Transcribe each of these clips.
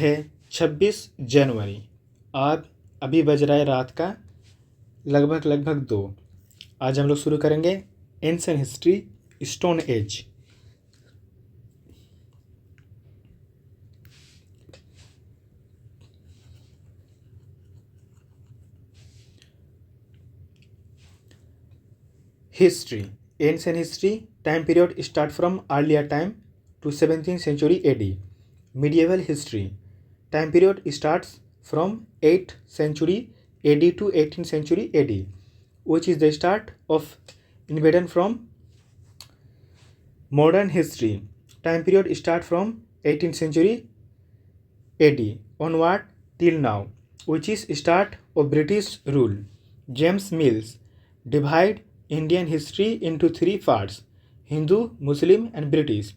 है 26 जनवरी। आज अभी बज रहा है रात का लगभग 2। आज हम लोग शुरू करेंगे ancient history stone age. History. Ancient history time period start from earlier time to 17th century AD. Medieval history time period starts from 8th century AD to 18th century AD, which is the start of invasion from. Modern history time period start from 18th century AD onward till now, which is start of British rule. James Mills divide Indian history into 3 parts: Hindu, Muslim and British.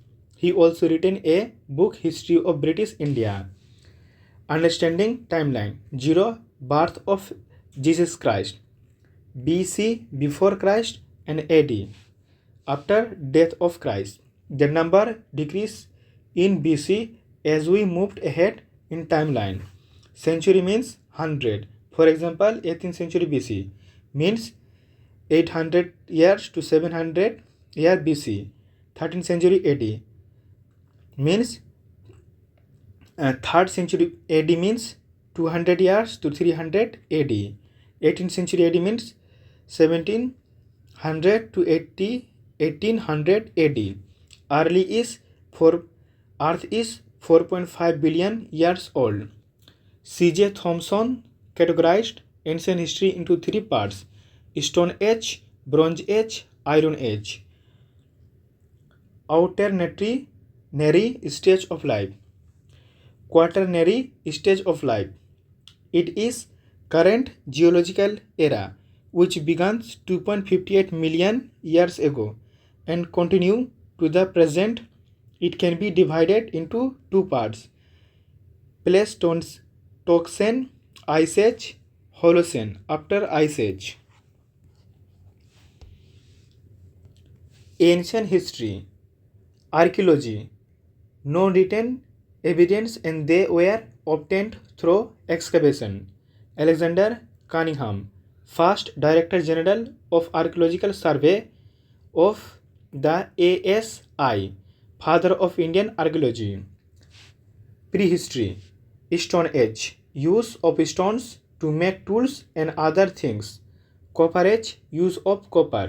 He also written a book, History of British India. Understanding timeline: 0 birth of Jesus Christ, BC before Christ and AD after death of Christ. The number decreased in BC as we moved ahead in timeline. Century means 100. For example, 18th century BC means 800 years to 700 year BC. 13th century AD means 3rd century AD means 200 years to 300 AD. 18th century AD means 1700 to 1800 AD. Early is for Earth is 4.5 billion years old. C.J. Thomson categorized ancient history into 3 parts: Stone Age, Bronze Age, Iron Age. Quaternary stage of life. Quaternary stage of life. It is current geological era, which began 2.58 million years ago and continue to the present. It can be divided into 2 parts: Pleistocene, Ice Age, Holocene, after Ice Age. Ancient history. Archaeology. No written evidence and they were obtained through excavation. Alexander Cunningham, first Director General of Archaeological Survey of the ASI, father of Indian archaeology. Prehistory. Stone Age. Use of stones to make tools and other things. Copper Age. Use of copper.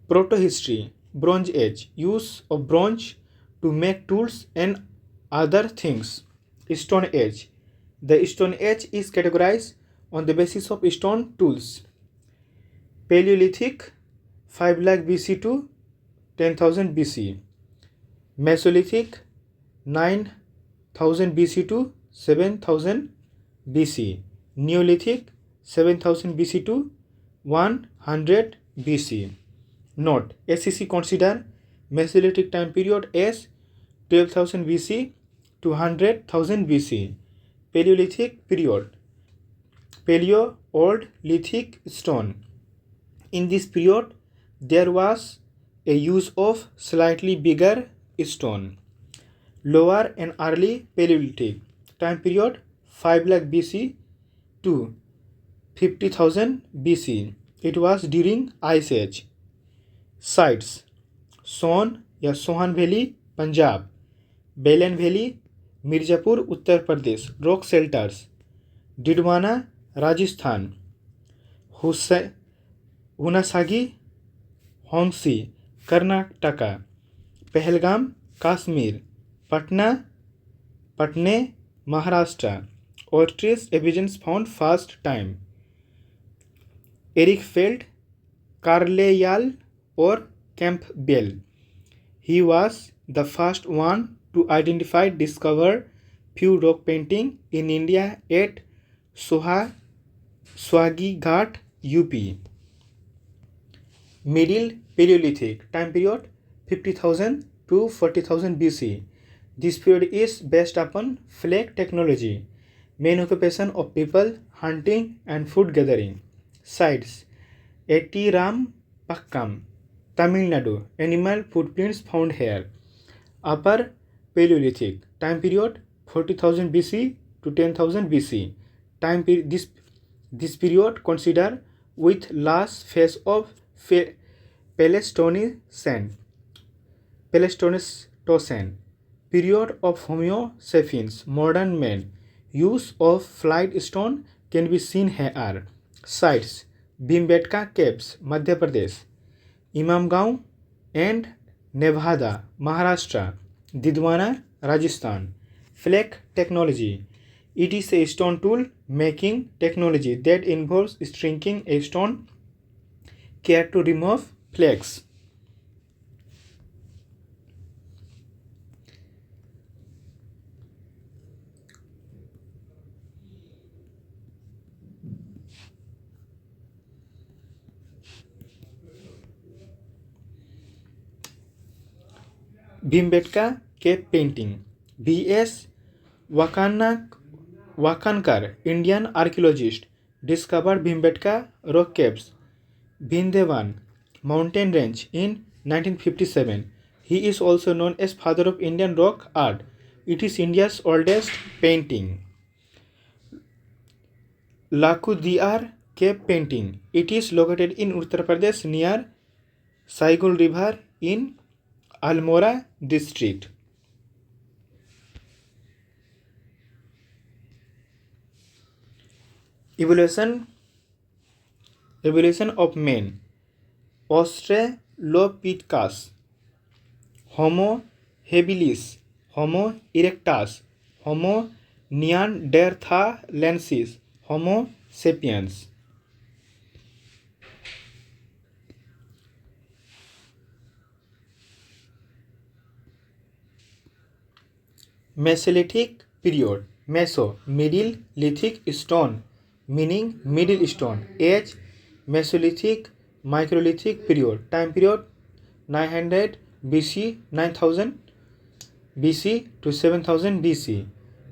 Protohistory. Bronze Age. Use of bronze to make tools and other things. Stone Age. The Stone Age is categorized on the basis of stone tools. Paleolithic 5 lakh BC to 10,000 BC. Mesolithic 9,000 BC to 7,000 BC. Neolithic 7,000 BC to 100 BC. Note: SCC consider Mesolithic time period as 12,000 BC to 100,000 BC. Paleolithic period. Paleo Old Lithic stone. In this period, there was a use of slightly bigger stone. Lower and early Paleolithic time period 5 lakh BC to 50,000 BC. It was during Ice Age. Sites: सोन या Sohan valley Punjab, बेलन valley Mirzapur Uttar Pradesh, rock shelters, Didwana Rajasthan, हुनासागी होंसी Karnataka, Pahalgam Kashmir, पटने महाराष्ट्र. और trace evidence found first time. Eric Feld, Carlyle or Campbell. He was the first one to identify discover few rock painting in India at Swagi Ghat, UP. Middle Paleolithic time period 50,000 to 40,000 BC. This period is based upon flake technology. Main occupation of people: hunting and food gathering. Sites: Etirampakkam, Tamil Nadu. Animal footprints found here. Upper Paleolithic time period 40,000 BC to 10,000 BC. This period considered with last phase of Pleistocene. Period of Homo sapiens, modern man. Use of flight stone can be seen here. Sites: Bhimbetka Caves, Madhya Pradesh; Imamgaon and Nevada, Maharashtra; Didwana, Rajasthan. Flake technology. It is a stone tool making technology that involves shrinking a stone care to remove flakes. Bhimbetka Cave Painting. B.S. Wakankar, Indian archaeologist, discovered Bhimbetka rock caves, Vrindavan mountain range in 1957. He is also known as father of Indian rock art. It is India's oldest painting. Lakudiyar Cave Painting. It is located in Uttar Pradesh near Saigul River in Almora district. Evolution of man. Australopithecus, Homo habilis, Homo erectus, Homo neanderthalensis, Homo sapiens. Mesolithic period. Meso, middle, lithic, stone, meaning middle stone. Age, Mesolithic, Microlithic period. Time period, 900 BC, 9000 BC to 7000 BC.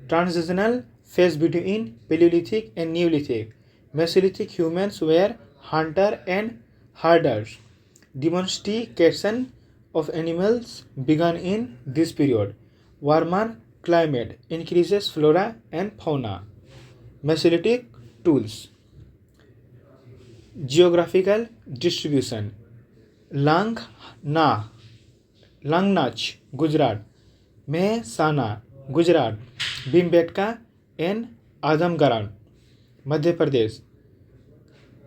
Transitional phase between Paleolithic and Neolithic. Mesolithic humans were hunter and herders. Domestication of animals began in this period. Warmer climate increases flora and fauna. Mesolithic tools. Geographical distribution. Langnach, Gujarat; Mehsana, Gujarat; Bhimbetka and Azamgarh, Madhya Pradesh;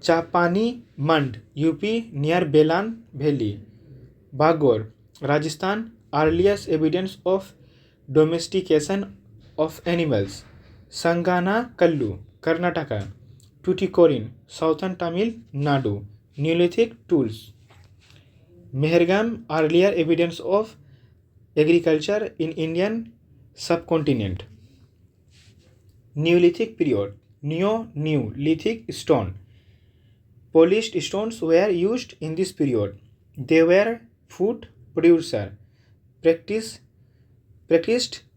Chapani Mand, UP near Belan Valley; Bagor, Rajasthan; earliest evidence of domestication of animals; Sangana Kallu, Karnataka; Tuticorin, southern Tamil Nadu. Neolithic tools. Mehergam, earlier evidence of agriculture in Indian subcontinent. Neolithic period. New lithic stone. Polished stones were used in this period. They were food producer. Practiced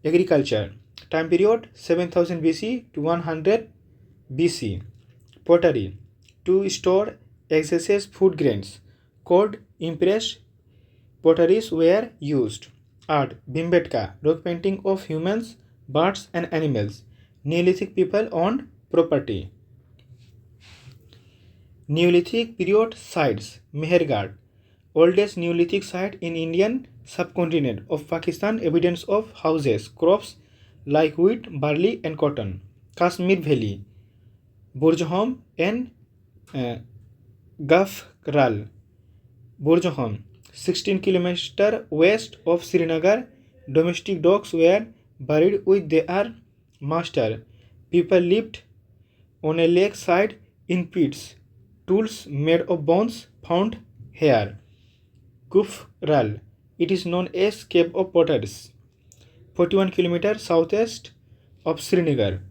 agriculture. Time period 7000 BC to 100 BC. Pottery. To store excess food grains. Cold impressed potteries were used. Art. Bhimbetka, rock painting of humans, birds and animals. Neolithic people owned property. Neolithic period sites. Mehergarh, oldest Neolithic site in Indian subcontinent of Pakistan. Evidence of houses, crops like wheat, barley and cotton. Kashmir Valley, Burjahom and Gafral. Burjahom, 16 km west of Srinagar. Domestic dogs were buried with their master. People lived on a lake side in pits. Tools made of bones found here. Gufral, it is known as Cave of Potters. 41 km southeast of Srinagar.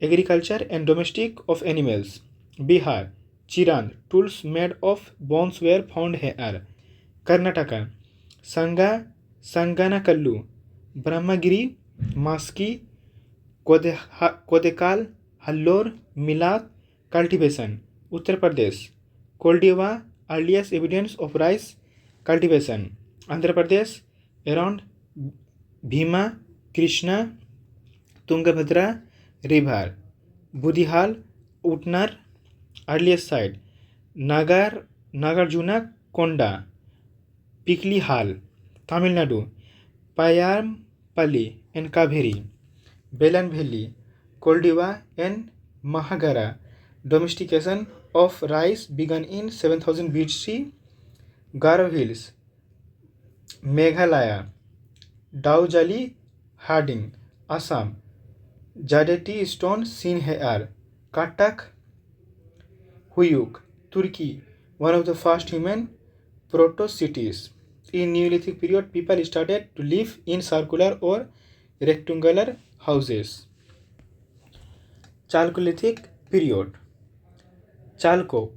Agriculture and domestic of animals. Bihar, Chirand, tools made of bones were found here. Karnataka, Sanganakallu, Brahmagiri, Maski, Kodekal, Hallor, Milat, cultivation. Uttar Pradesh, Koldiva, earliest evidence of rice cultivation. Andhra Pradesh, around Bhima, Krishna, Tungabhadra river. Budihal Utnar earliest site. Nagarjuna Konda Piklihal Tamil Nadu. Payampalli and Kaveri. Belan Valley Koldiva and Mahagara. Domestication of rice began in 7000 BC. Garo Hills Meghalaya. Daujali Harding Assam. Jadeti stone seen here. Katak Huyuk Turkey, one of the first human proto-cities. In Neolithic period, people started to live in circular or rectangular houses. Chalcolithic period. Chalco,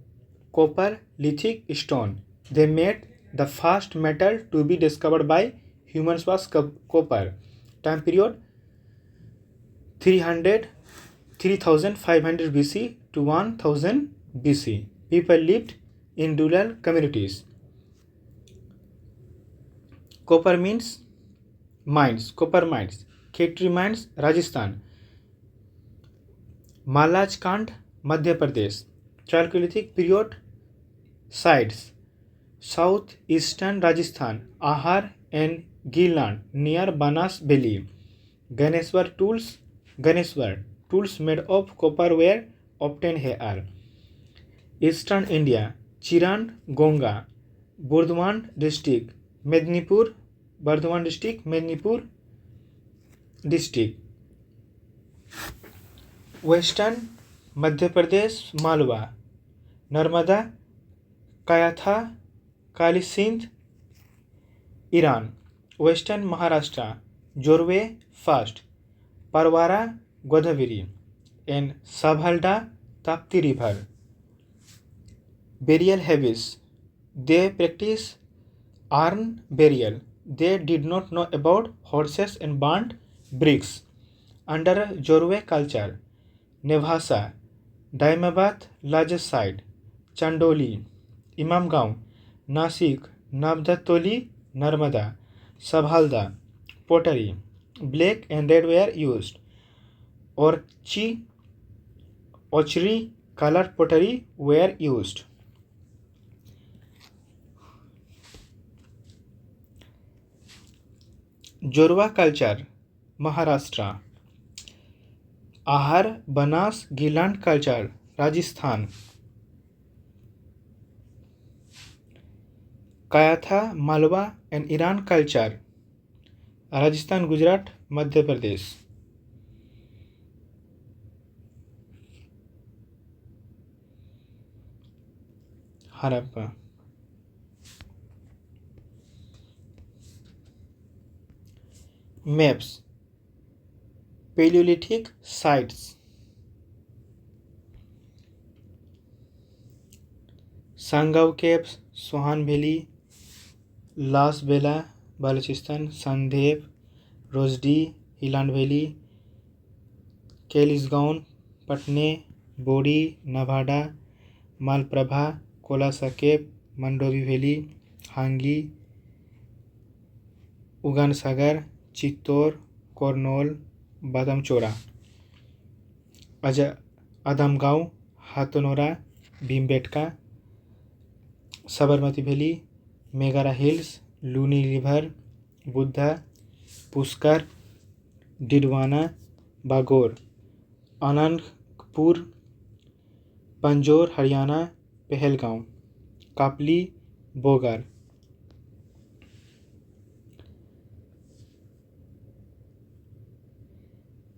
copper lithic stone. They made the first metal to be discovered by humans was copper. Time period 3500 BC to 1000 BC. People lived in rural communities. Copper mines. Khetri mines, Rajasthan. Malajkand, Madhya Pradesh. Chalcolithic period sites. Southeastern Rajasthan, Ahar and Gilland near Banas Valley. Ganeshwar tools made of copper were obtained here. Eastern India, Chiran Gonga, Burdwan district, Mednipur district. Western Madhya Pradesh, Malwa, Narmada, Kayatha, Kali Sindh, Iran. Western Maharashtra, Jorwe first, Parwara, Godavari, and Sabhalda, Tapti river. Burial habits. They practiced urn burial. They did not know about horses and burnt bricks. Under Jorwe culture, Nevhasa, Daimabad largest site, Chandoli, Imamgaon, Nasik, Navdatoli, Narmada, Sabhalda, pottery, black and red were used. Ochri colored pottery were used. Jorwa culture, Maharashtra. Ahar, Banas, Gilland culture, Rajasthan. Kayatha, Malwa and Iran culture, Rajasthan, Gujarat, Madhya Pradesh. Harappa. Maps. Paleolithic sites. Sangau Caves, Sohan Valley, Las Bela, Balochistan, Sandhep, Rosdi, Hiland Valley, Kelisgaon, Patne, Bodi, Nevada, Malprabha, Kolasa Cave, Mandovi Valley, Hangi, Ugan Sagar, Chittor, Cornwall, Badamchora, Adamgaon, Hatonora, Bhimbetka, Sabarmati Valley, Megara Hills, Luni River, Buddha, Puskar, Didwana, Bagor, Anandpur, Panjor, Haryana, Pahalgaon, Kapli, Bogar.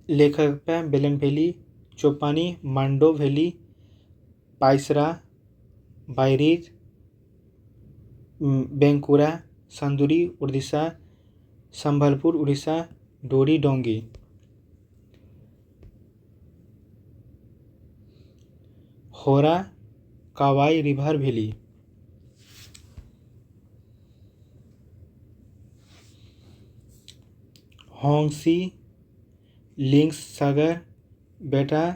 Lekharpa, Belen Valley, Chopani, Mando Valley, Paisra, Bairij, Bankura, Sanduri, Odisha, Sambhalpur, Odisha, Dori Dongi. Hora, Kawai River Valley. Hongsi, Links Sagar, Betam,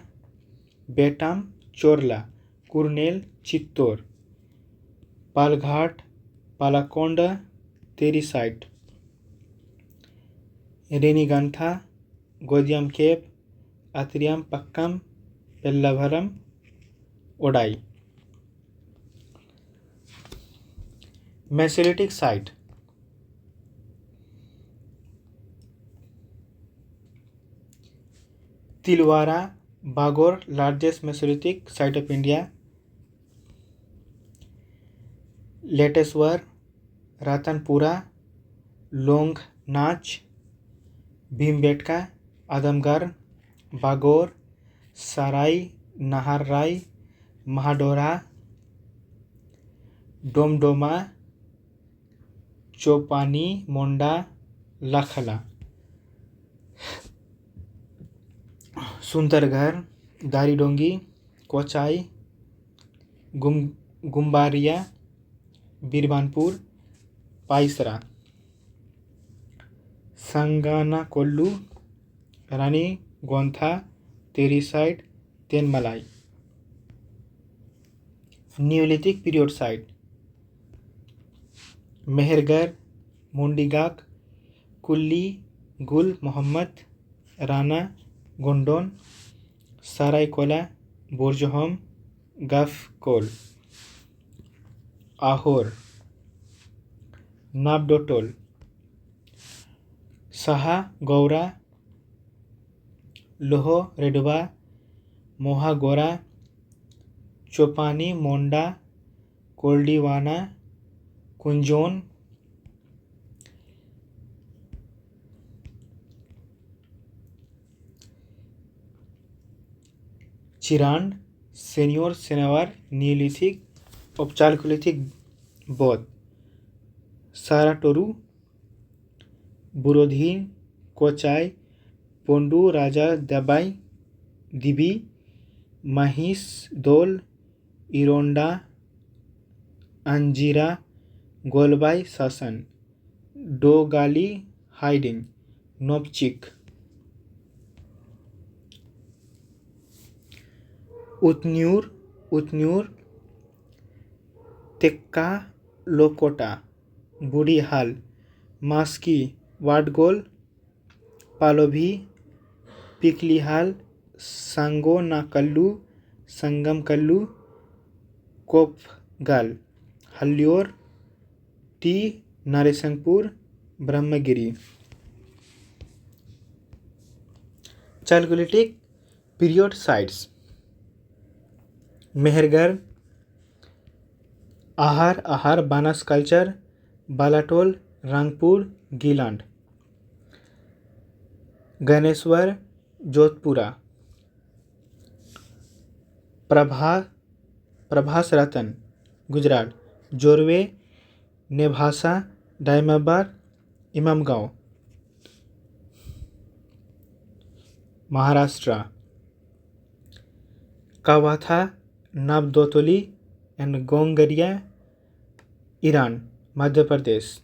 Chorla, Kurnel, Chittor, Palghat, Palakonda, Teri site. Renigantha, Godiam Cave, Atrium Pakkam, Pellavaram, Odai. Mesolithic site. Tilwara, Bagor, largest Mesolithic site of India. Lateswar, Ratanpura, Longnach, Bhimbetka, Adamgarh, Bagor, Sarai, Naharrai, Mahadora, Domdoma, Chopani, Monda, Lakhla. Sundargarh, Daridongi, Kuchai, Gumbaria, Birbhanpur, Paisra. Sanganakallu, Rani Gontha, Teri site, Tenmalai. Neolithic period site. Mehrgarh, Mundigak, Kulli, Gul Mohammad, Rana, गोंडोन, सरायकोला, बोरजोहम, गफकोल. Ahore, नाबडोटोल, सहा गौरा, लोहो रेडवा, मोहागोरा, चोपानी मोंडा, कोल्डीवाना, कुंजोन. चिरांड, सेनियोर सेनावर, नीलिथिक, औपचारिक बौद्ध. साराटोरू, बुरोधीन, कोचाई, पोंडू राजा दबाई, दिबी, महिस दोल, इरोंडा, अंजीरा, गोलबाई शासन. डोगाली hiding, नोपचिक. उतन्यूर, तेक्का लोकोटा, Burhi hall, Maski, वाडगोल, Palobhi, Piklihal, Sanganakallu, Sanganakallu, Kopgal. Hallur, T Narsipur, Brahmagiri. Chalcolithic period sites. Mehrgarh, Ahar Banas culture, Balathal, Rangpur, Gilund. Ganeshwar, Jodhpura. Prabhas Ratan, Gujarat. Jorwe, Nevasa, Daimabad, Inamgaon, Maharashtra. Kayatha, Navdatoli and Gongaria, Eran, Madhya Pradesh.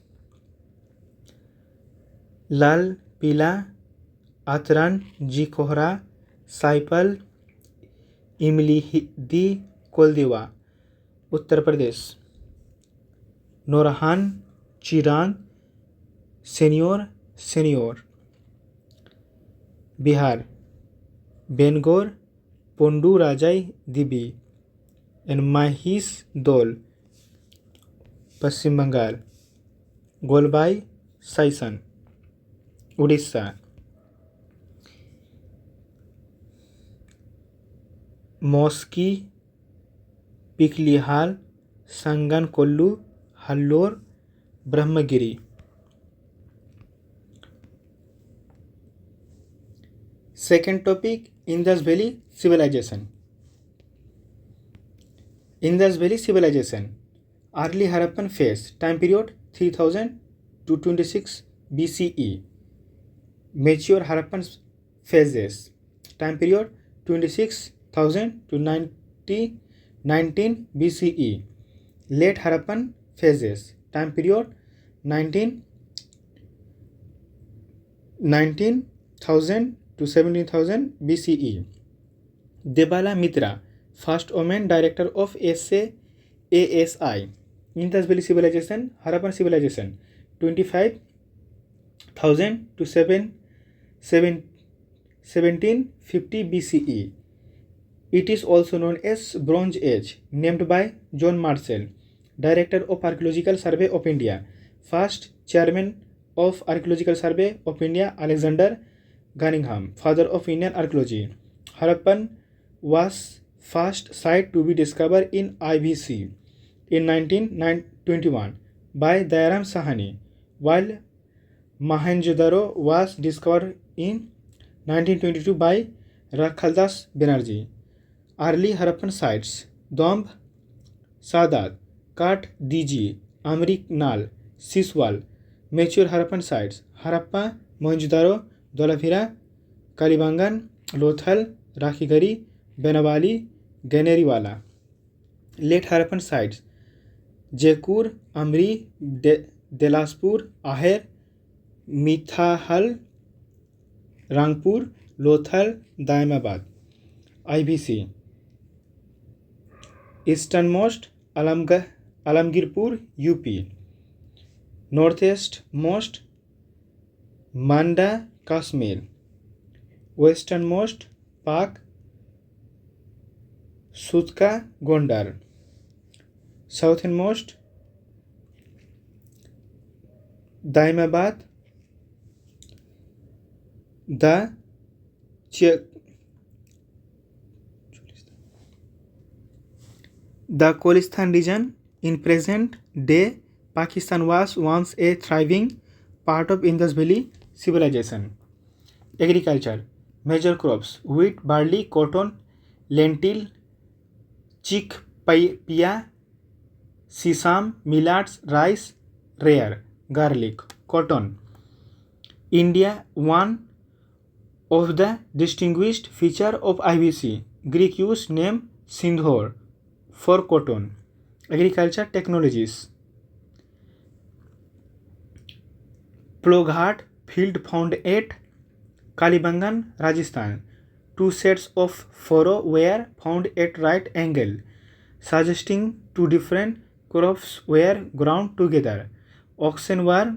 लाल पीला, आतरन, जी कोहरा, साइपल, इमलीदी, कोलदेवा, Uttar Pradesh. नोरहान, Chirand, सेनियोर, Bihar. Bengore, Pandu Rajar, Dhibi and Mahisdal, Paschim Bengal. Golbai Sasan, Orissa. Maski, Piklihal, Sanganakallu, Hallur, Brahmagiri. Second topic, Indus Valley Civilization. Indus Valley Civilization, early Harappan phase, time period 3000 to 26 BCE. Mature Harappan phases, time period 26,000 to 19 BCE. Late Harappan phases, time period 19,000 to 17,000 BCE. Debala Mitra, first woman director of ASI. Indus Valley Civilization, Harappan Civilization, 25,000 to 1750 BCE. It is also known as Bronze Age, named by John Marshall, Director of Archaeological Survey of India. First Chairman of Archaeological Survey of India, Alexander Cunningham, father of Indian archaeology. Harappan was first site to be discovered in IBC in 1921 by Dayaram Sahani, while Mohenjo-daro was discovered in 1922 by Rakhaldas Banerjee. Early Harappan sites: Domb, Sadat, Kat Diji, Amrik Nal, Siswal. Mature Harappan sites: Harappa, Mohenjo-daro, Dholavira, Kalibangan, Lothal, Rakhigari, Benawali, Ganeriwala. Late Harappan sites: Jaikur, Amri, Delaspur, Aher, Mithahal, Rangpur, Lothal, Daimabad. IBC. Easternmost Alamgirpur, UP. Northeastmost Manda, Kashmir. Westernmost Pak, Sutka, Gondar. Southernmost Daimabad, the Kolistan region. In present day Pakistan was once a thriving part of Indus Valley civilization. Agriculture. Major crops: wheat, barley, cotton, lentil, chickpea, sesame, millets, rice. Rare: garlic, cotton. India, one of the distinguished feature of IBC. Greek use name Sindhor for cotton. Agriculture technologies. Ploghat field found at Kalibangan, Rajasthan. Two sets of furrow were found at right angle, suggesting two different crops were ground together. Oxen were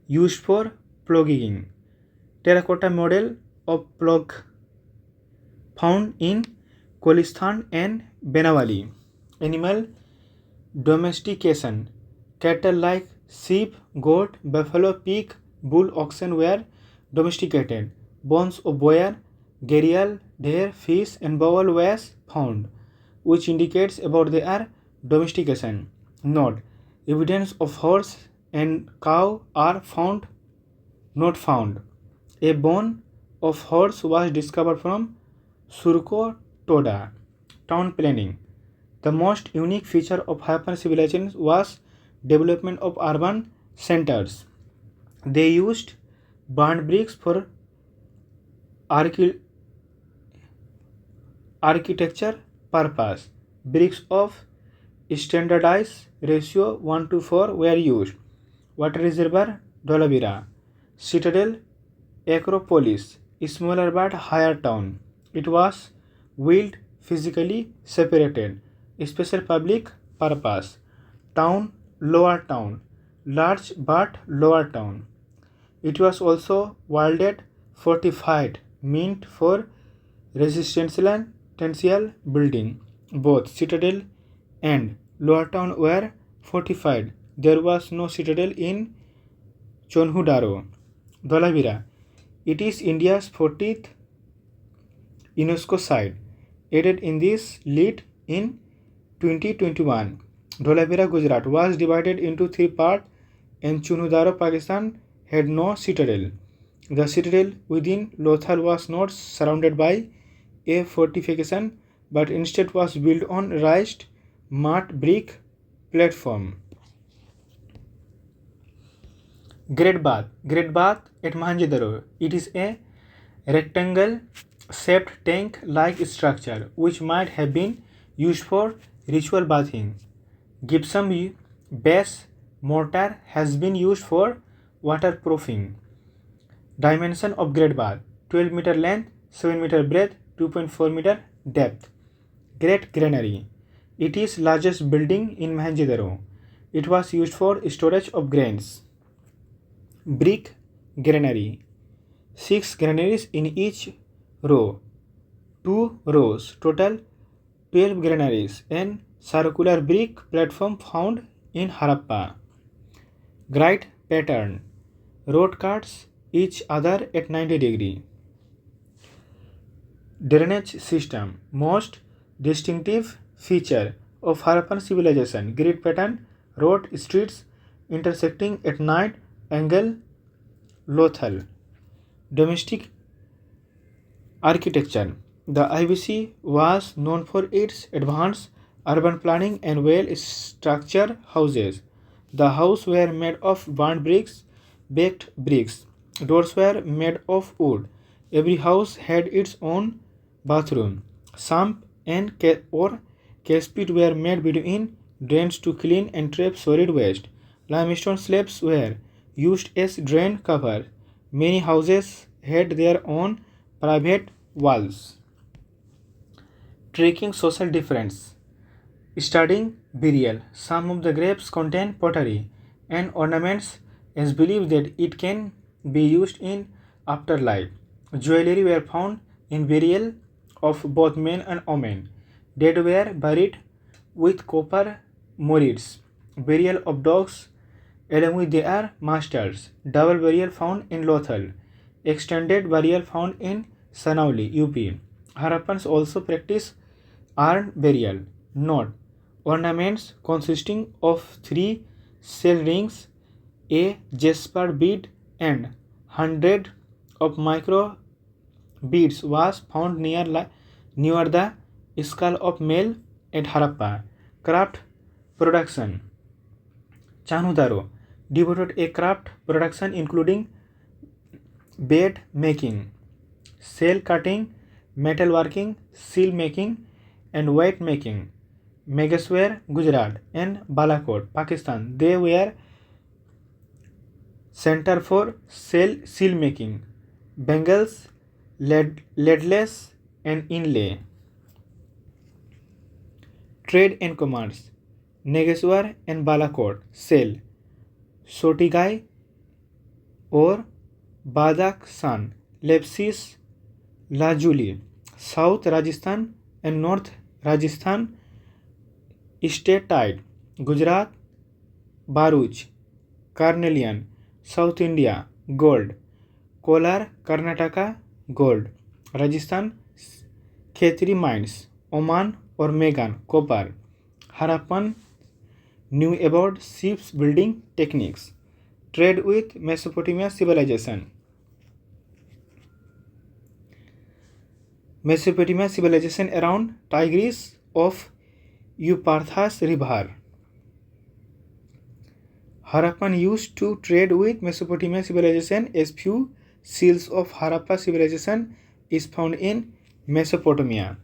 used for ploughing. Terracotta model of plough found in Kolistan and Benawali. Animal domestication. Cattle like sheep, goat, buffalo, pig, bull, oxen were domesticated. Bones of boar, gharial, deer, fish, and bowl was found, which indicates about their domestication. Note: evidence of horse and cow are not found. A bone of horse was discovered from Surko Toda. Town planning. The most unique feature of Harappan civilization was development of urban centers. They used burnt bricks for architecture purpose. Bricks of standardized ratio 1:4 were used. Water reservoir Dholavira. Citadel Acropolis, smaller but higher town. It was built physically separated. Special public purpose. Town Lower town. Large but lower town. It was also walled, fortified, meant for residential building. Both citadel and lower town were fortified. There was no citadel in Chonhudaro. Dholavira. It is India's 40th UNESCO site, added in this list in 2021. Dholavira, Gujarat was divided into three parts, and Chonhudaro, Pakistan had no citadel. The citadel within Lothal was not surrounded by a fortification but instead was built on raised mud brick platform. Great Bath. Great Bath at Mohenjo-daro. It is a rectangle shaped tank like structure which might have been used for ritual bathing. Gypsum base mortar has been used for waterproofing. Dimension of Great Bath: 12 meter length, 7 meter breadth, 2.4 meter depth. Great Granary. It is largest building in Mohenjo-daro. It was used for storage of grains. Brick Granary. 6 granaries in each row, 2 rows, total 12 granaries, and circular brick platform found in Harappa. Grid pattern. Road cuts each other at 90 degree. Drainage system. Most distinctive feature of Harappan civilization. Grid pattern. Road streets intersecting at 9 angle Lothal. Domestic architecture. The IBC was known for its advanced urban planning and well-structured houses. The houses were made of burnt bricks, baked bricks. Doors were made of wood. Every house had its own bathroom. Sump and or case pit were made between drains to clean and trap solid waste. Limestone slabs were used as drain cover. Many houses had their own private walls. Tracking social difference. Studying burial. Some of the graves contain pottery and ornaments as believed that it can be used in afterlife. Jewelry were found in burial of both men and women. Dead were buried with copper morids. Burial of dogs along with their masters. Double burial found in Lothal. Extended burial found in Sanauli, UP. Harappans also practice urn burial. Note: ornaments consisting of 3 shell rings, a jasper bead, and 100 of micro beads was found near the skull of male at Harappa. Craft production. Chanudaro devoted a craft production including bed making, shell cutting, metal working, seal making, and weight making. Megasware, Gujarat, and Balakot, Pakistan. They were center for seal making, bangles, leadless, and inlay. Trade and commerce. Negeswar and Balakot sell Sotigai or Badak San, Lepsis, Lajuli, South Rajasthan and North Rajasthan state tied, Gujarat, Baruch, Carnelian, South India, gold, Kolar, Karnataka, gold, Rajasthan, Khetri mines, Oman or Megan, copper. Harappan knew about ships building techniques. Trade with Mesopotamia civilization. Mesopotamia civilization around Tigris of Euphrates River. Harappan used to trade with Mesopotamia civilization as few seals of Harappa civilization is found in Mesopotamia.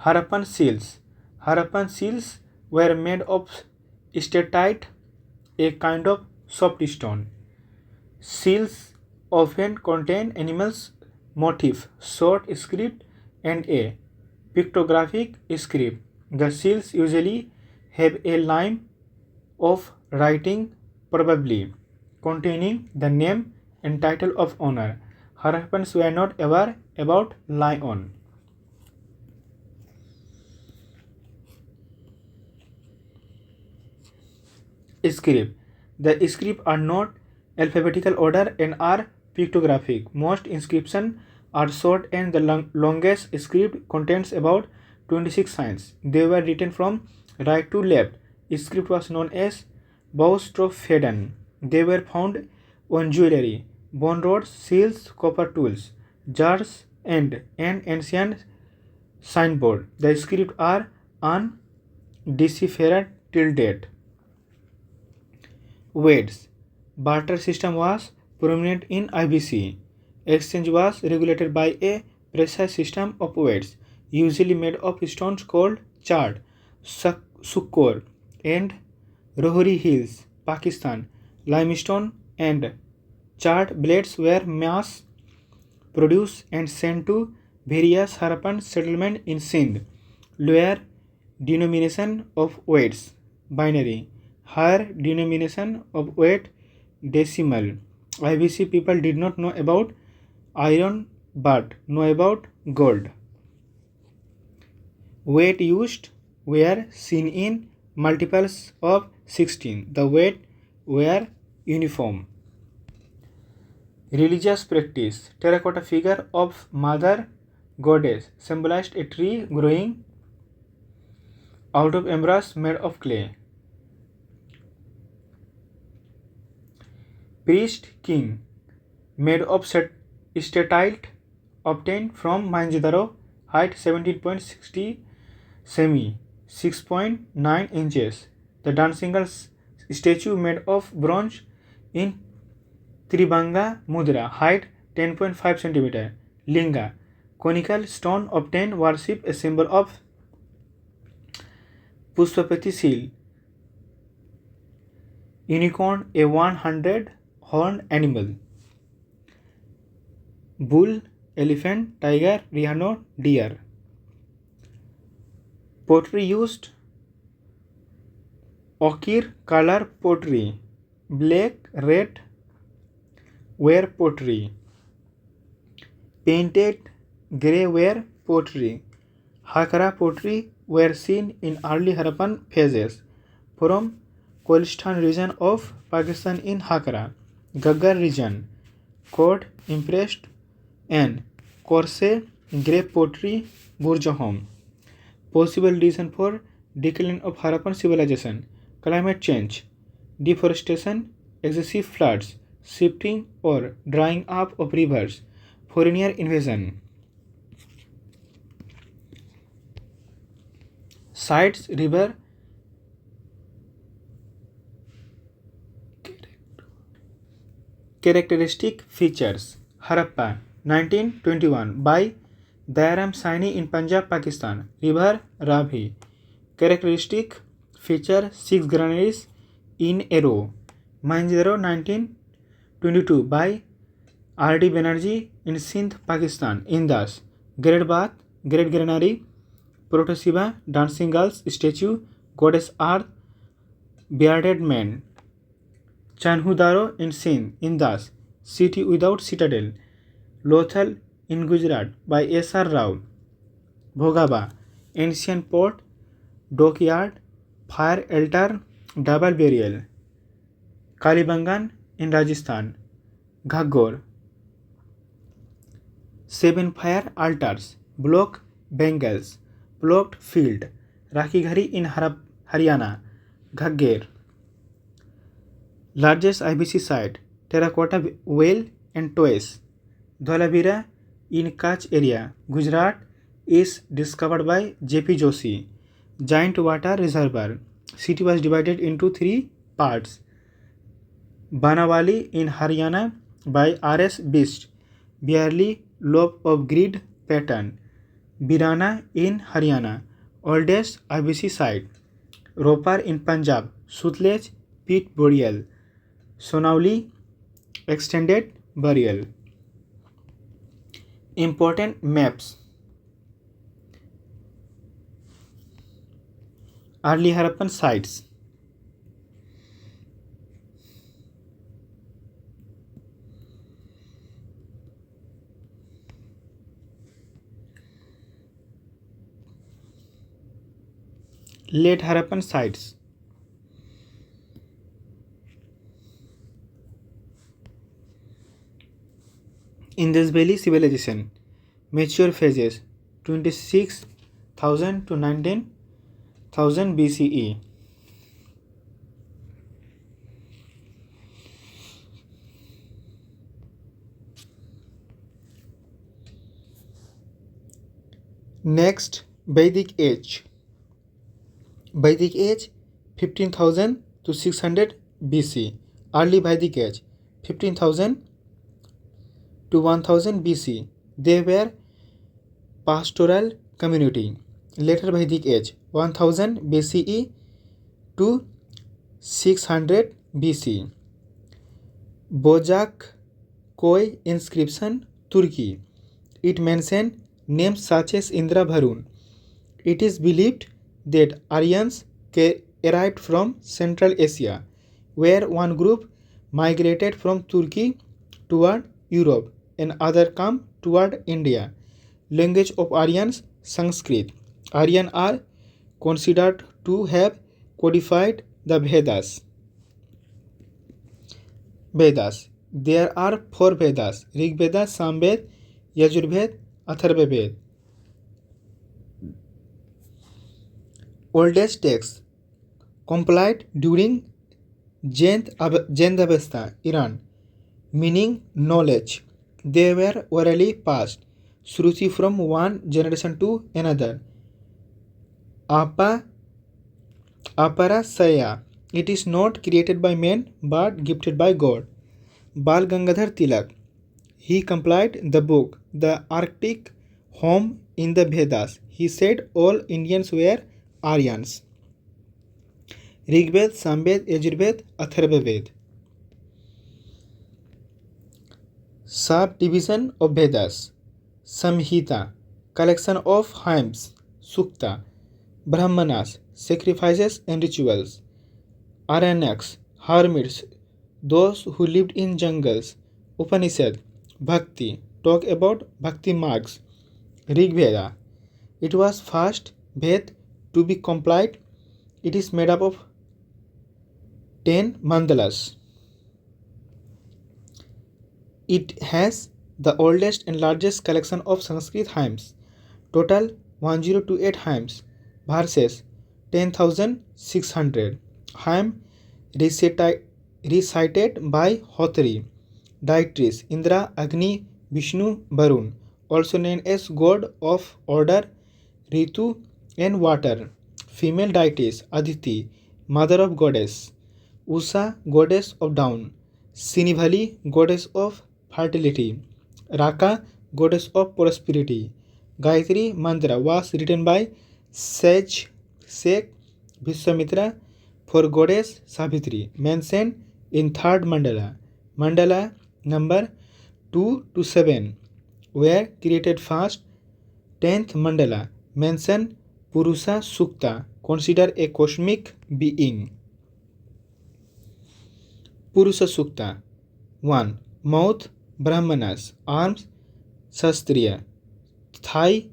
Harappan seals. Harappan seals were made of statite, a kind of soft stone. Seals often contain animals' motif, short script, and a pictographic script. The seals usually have a line of writing, probably containing the name and title of owner. Harappans were not aware about lion. Script. The scripts are not alphabetical order and are pictographic. Most inscriptions are short and the longest script contains about 26 signs. They were written from right to left. Script was known as Boustropheden. They were found on jewelry, bone rods, seals, copper tools, jars, and an ancient signboard. The scripts are undeciphered till date. Weights. Barter system was prominent in IBC. Exchange was regulated by a precise system of weights, usually made of stones called chard, sukkor, and Rohri Hills, Pakistan. Limestone and chard blades were mass produced and sent to various Harappan settlements in Sindh. Lower denomination of weights, binary. Higher denomination of weight, decimal. IBC people did not know about iron but know about gold. Weight used were seen in multiples of 16. The weight were uniform. Religious practice. Terracotta figure of Mother Goddess symbolized a tree growing out of embers made of clay. Priest king made of statite obtained from Mohenjo-daro, height 17.60 semi, 6.9 inches. The dancing girl statue made of bronze in Tribanga Mudra, height 10.5 cm. Linga, conical stone obtained worship, a symbol of Pushpapati seal. Unicorn, a 100-horned animal. Bull, elephant, tiger, rhino, deer. Pottery used ochre color pottery. Black, red ware pottery. Painted grey ware pottery. Hakra pottery were seen in early Harappan phases from Kolistan region of Pakistan in Hakra, Gaggar region. Code impressed and Corse grey pottery Burjahom. Possible reason for decline of Harappan civilization: climate change, deforestation, excessive floods, shifting or drying up of rivers, foreigner invasion. Sites, river, characteristic features. Harappa, 1921, by Dayaram Saini in Punjab, Pakistan. River Ravi. Characteristic feature: 6 granaries in a row. Mohenjo-daro, 1922, by R.D. Banerjee in Sindh, Pakistan. Indus. Great Bath, Great Granary, Proto-Shiva, Dancing Girls statue, Goddess Earth, Bearded Man. Chanhu-Daro in Sindh, Indus, City Without Citadel. Lothal in Gujarat by S.R. Rao. Bhogaba, ancient port, dockyard, fire altar, double burial. Kalibangan in Rajasthan. Ghaggor, 7 fire altars, block bangles, ploughed field. Rakhighari in Haryana. Ghagger. Largest IBC site, terracotta well and toys. Dholavira in Kutch area, Gujarat, is discovered by J.P. Joshi. Giant water reservoir. City was divided into 3 parts. Banawali in Haryana by R.S. Bist. Barely loaf of grid pattern. Birana in Haryana, oldest IBC site. Ropar in Punjab, Sutlej pit burial. Sonauli, extended burial. Important maps. Early Harappan sites. Late Harappan sites. Indus Valley civilization. Mature phases, 26,000 to 19,000 BCE. Next, Vedic age. Vedic age, 15,000 to 600 BC. Early Vedic age, 15,000 to 1000 BC. They were pastoral community. Later Vedic age, 1000 BCE to 600 BC. Bozak Koi inscription, Turkey. It mentions names such as Indra Varun. It is believed that Aryans arrived from Central Asia, where one group migrated from Turkey toward Europe and other come toward India. Language of Aryans, Sanskrit. Aryan are considered to have codified the Vedas. Vedas. There are 4 Vedas: Rig Veda, Samved, Yajurved, Atharvaved. Oldest texts compiled during Zendavesta, Iran, meaning knowledge. They were orally passed, Shruti, from one generation to another. Aparasaya. It is not created by man but gifted by God. Bal Gangadhar Tilak. He compiled the book, The Arctic Home in the Vedas. He said all Indians were Aryans. Rigved, Samved, Yajurved, Atharvaved. Subdivision of Vedas. Samhita, collection of hymns. Sukta, Brahmanas, sacrifices and rituals. Aranyaks, hermits, those who lived in jungles. Upanishad, Bhakti, talk about Bhakti marks. Rig Veda, it was first Ved to be compiled. It is made up of 10 mandalas. It has the oldest and largest collection of Sanskrit hymns. Total 1028 hymns. Verses 10,600. Hymn recited by Hotri. Deities Indra, Agni, Vishnu, Varun, also known as god of order, Ritu and water. Female deities Aditi, mother of goddess. Usha, goddess of dawn. Sinivali, goddess of fertility. Raka, goddess of prosperity. Gayatri mantra was written by sage Sheikh Vishwamitra for goddess Savitri, mentioned in 3rd mandala. Mandala number 2 to 7 were created first. 10th mandala mention Purusha Sukta, consider a cosmic being. Purusha Sukta. 1. Mouth Brahmanas, arms Shastriya, thigh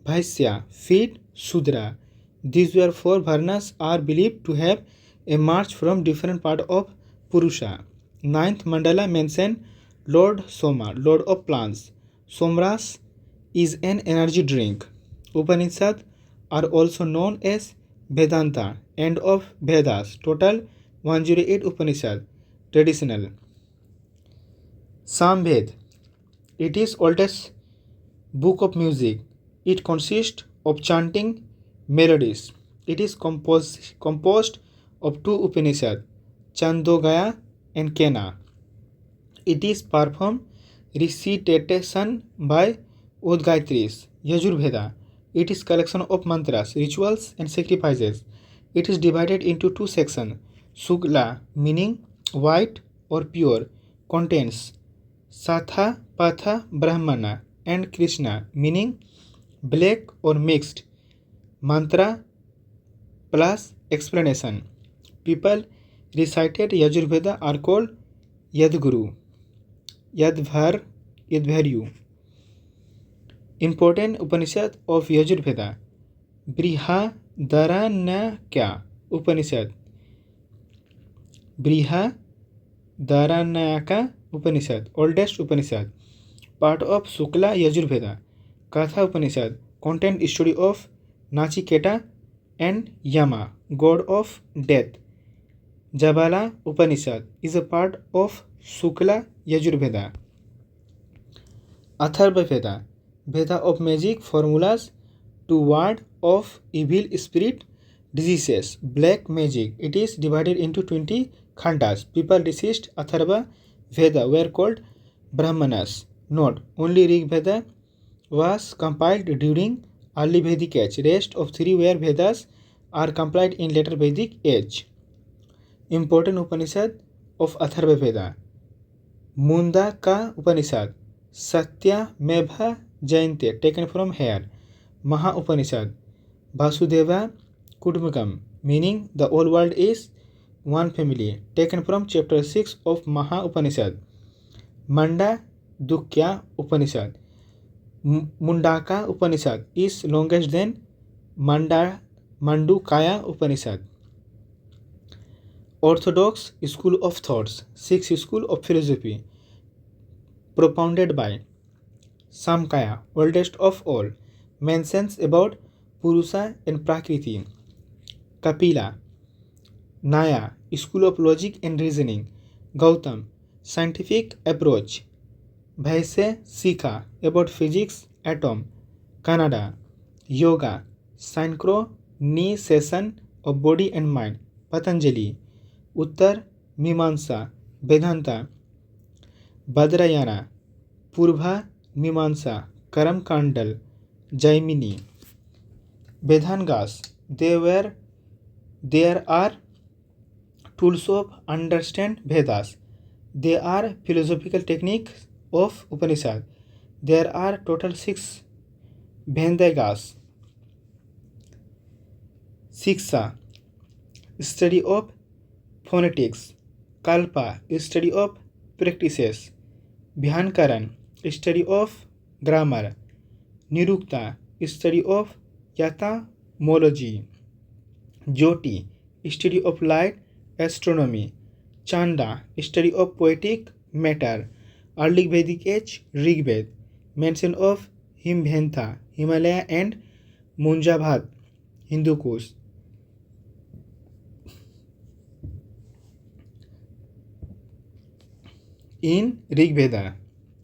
Vaishya, feet Shudra. These were 4 Varnas are believed to have emerged from different parts of Purusha. 9th mandala mention Lord Soma, Lord of plants. Somras is an energy drink. Upanishads are also known as Vedanta, end of Vedas. Total 108 Upanishads. Traditional. Samved. It is oldest book of music. It consists of chanting melodies. It is composed of 2 Upanishads, Chandogaya and Kena. It is performed recitation by Udgaitris. Yajurveda. It is collection of mantras, rituals and sacrifices. It is divided into 2 sections. Shukla, meaning white or pure, contains Satha, Patha, Brahmana, and Krishna, meaning black or mixed, mantra plus explanation. People recited Yajurveda are called Yadguru, Yadvaryu. Important Upanishad of Yajurveda. Brihadaranyaka Upanishad. Brihadaranyaka Upanishad, oldest Upanishad, part of Shukla Yajurveda. Katha Upanishad contains story of Nachiketa and Yama, god of death. Jabala Upanishad is a part of Shukla Yajurveda. Atharvaveda, Veda of magic formulas to ward off evil spirit diseases, black magic. It is divided into 20 khandas. People resist Atharva Veda were called Brahmanas. Note, only Rig Veda was compiled during early Vedic age. Rest of 3 were Vedas are compiled in later Vedic age. Important Upanishad of Atharva Veda. Mundaka Upanishad, Satya Mebha Jayante, taken from here. Maha Upanishad, Vasudeva Kutumbakam, meaning the whole world is one family, taken from chapter 6 of Maha Upanishad. Mandukya Upanishad. Mundaka Upanishad is longest than Mandukya Upanishad. Orthodox school of thoughts, Sikh school of philosophy, propounded by Samkhya, oldest of all, mentions about Purusha and Prakriti. Kapila, Naya, school of logic and reasoning. Gautam, scientific approach. Vaise Sikha, about physics, atom. Kannada, yoga, synchronization of body and mind. Patanjali, Uttar Mimamsa, Vedanta. Badrayana, Purva Mimamsa, Karam Kandal, Jaimini. Vedangas, there are tools of understand Vedas. They are philosophical techniques of Upanishad. There are total 6 Vedangas. Shiksha, study of phonetics. Kalpa, study of practices. Bhyankaran, study of grammar. Nirukta, study of etymology. Jyoti, study of light, astronomy. Chanda, study of poetic matter. Early Vedic age, Rigved. Mention of Himventa, Himalaya and Munjabhat, Hindu Kush. In Rigveda,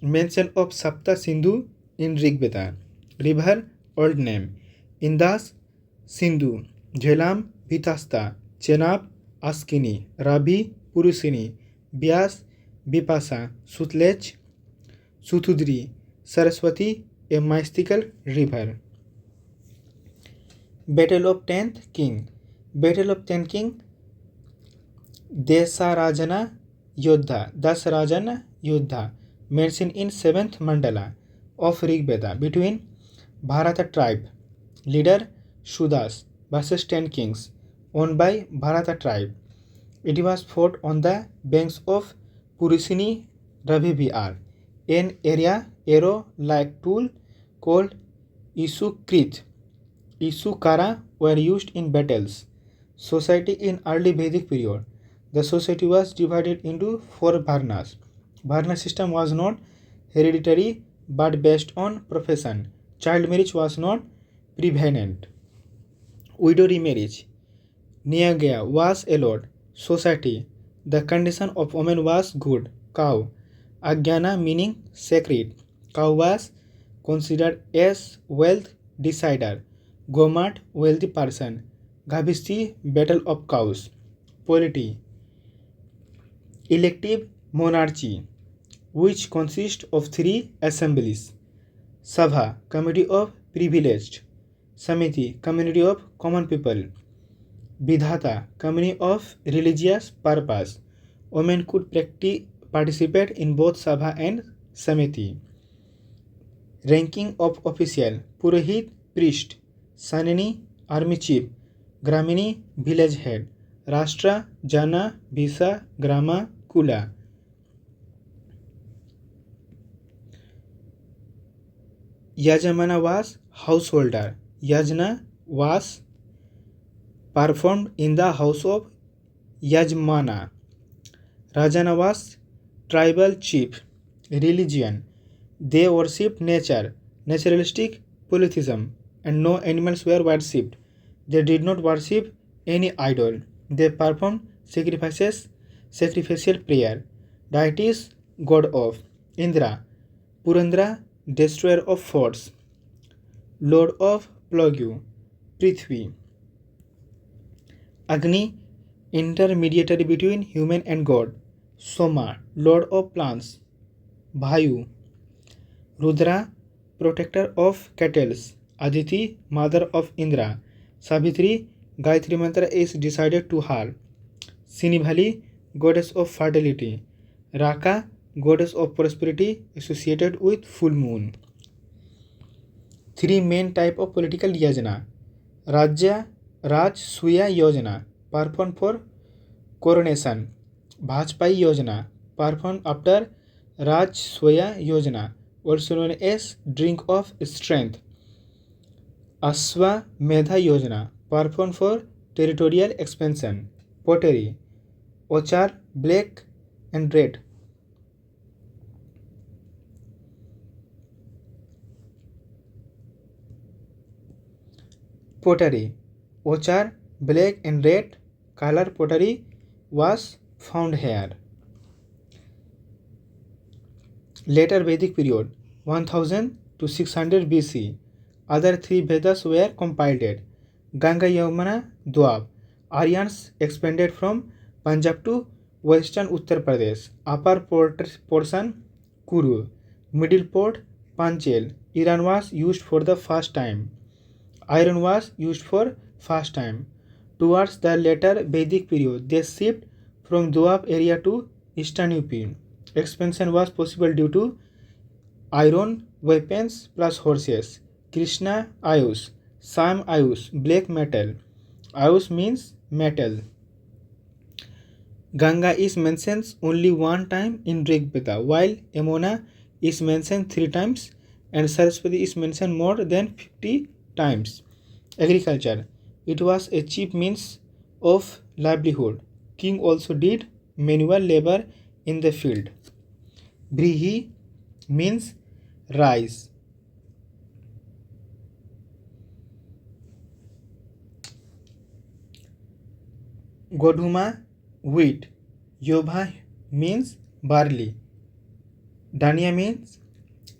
mention of Sapta Sindhu in Rigveda. River, old name. Indas, Sindhu. Jhelam, Vitasta. Chenab, Askini. Ravi, Purusini. Vyas, Vipasa. Sutlej, Sutudri. Saraswati, a mystical river. Battle of 10th King. Battle of 10th King. Dasarajana Yuddha, mentioned in 7th Mandala of Rigveda between Bharata tribe, leader Sudas versus 10 kings owned by Bharata tribe. It was fought on the banks of Purusini Ravi, an arrow-like tool called Isukara were used in battles. Society in early Vedic period. The society was divided into 4 Varnas. Varna system was not hereditary but based on profession. Child marriage was not prevalent. Widow remarriage, Nyaya was allowed. Society, the condition of woman was good. Cow, Agyana meaning sacred. Cow was considered as wealth decider. Gomat, wealthy person. Gavishti, battle of cows. Polity, elective monarchy, which consists of 3 assemblies. Sabha, committee of privileged. Samiti, community of common people. Vidhata, community of religious purpose. Women could participate in both Sabha and Samiti. Ranking of official, Purohit, priest. Sanini, army chief. Gramini, village head. Rashtra, Jana, Visa, Grama, Kula. Yajamana was householder. Yajna was performed in the house of Yajmana. Rajana was tribal chief. Religion, they worshipped nature, naturalistic polytheism, and no animals were worshipped. They did not worship any idol. They performed sacrificial prayer. Deities, god of Indra, Purandra, destroyer of forts, lord of Plague, Prithvi. Agni, intermediary between human and god. Soma, lord of plants. Vayu, Rudra, protector of cattle. Aditi, mother of Indra. Savitri, Gayatri Mantra is decided to her. Sinibhali, goddess of fertility. Raka, goddess of prosperity associated with full moon. 3 main type of political yajna. Rajsuya Yojana, performed for coronation. Bhajpai Yojana, performed after Rajswaya Yojana, also known as drink of strength. Ashwamedha Yojana, performed for territorial expansion. Pottery, ochre, black and red. Pottery, ochre, black and red color pottery was found here. Later Vedic period, 1000 to 600 BC, other three Vedas were compiled. Ganga Yamuna Dwab. Aryans expanded from Punjab to western Uttar Pradesh. Upper portion Kuru. Middle port Panchal. Iran was used for the first time. Iron was used for first time. Towards the later Vedic period, they shipped from Doab area to eastern UP. Expansion was possible due to iron weapons plus horses. Krishna Ayush, Sam Ayush, black metal. Ayush means metal. Ganga is mentioned only one time in Rig Veda, while Yamuna is mentioned 3 times and Saraswati is mentioned more than 50 times. Agriculture. It was a cheap means of livelihood. King also did manual labor in the field. Brihi means rice. Godhuma, wheat. Yobha means barley. Dania means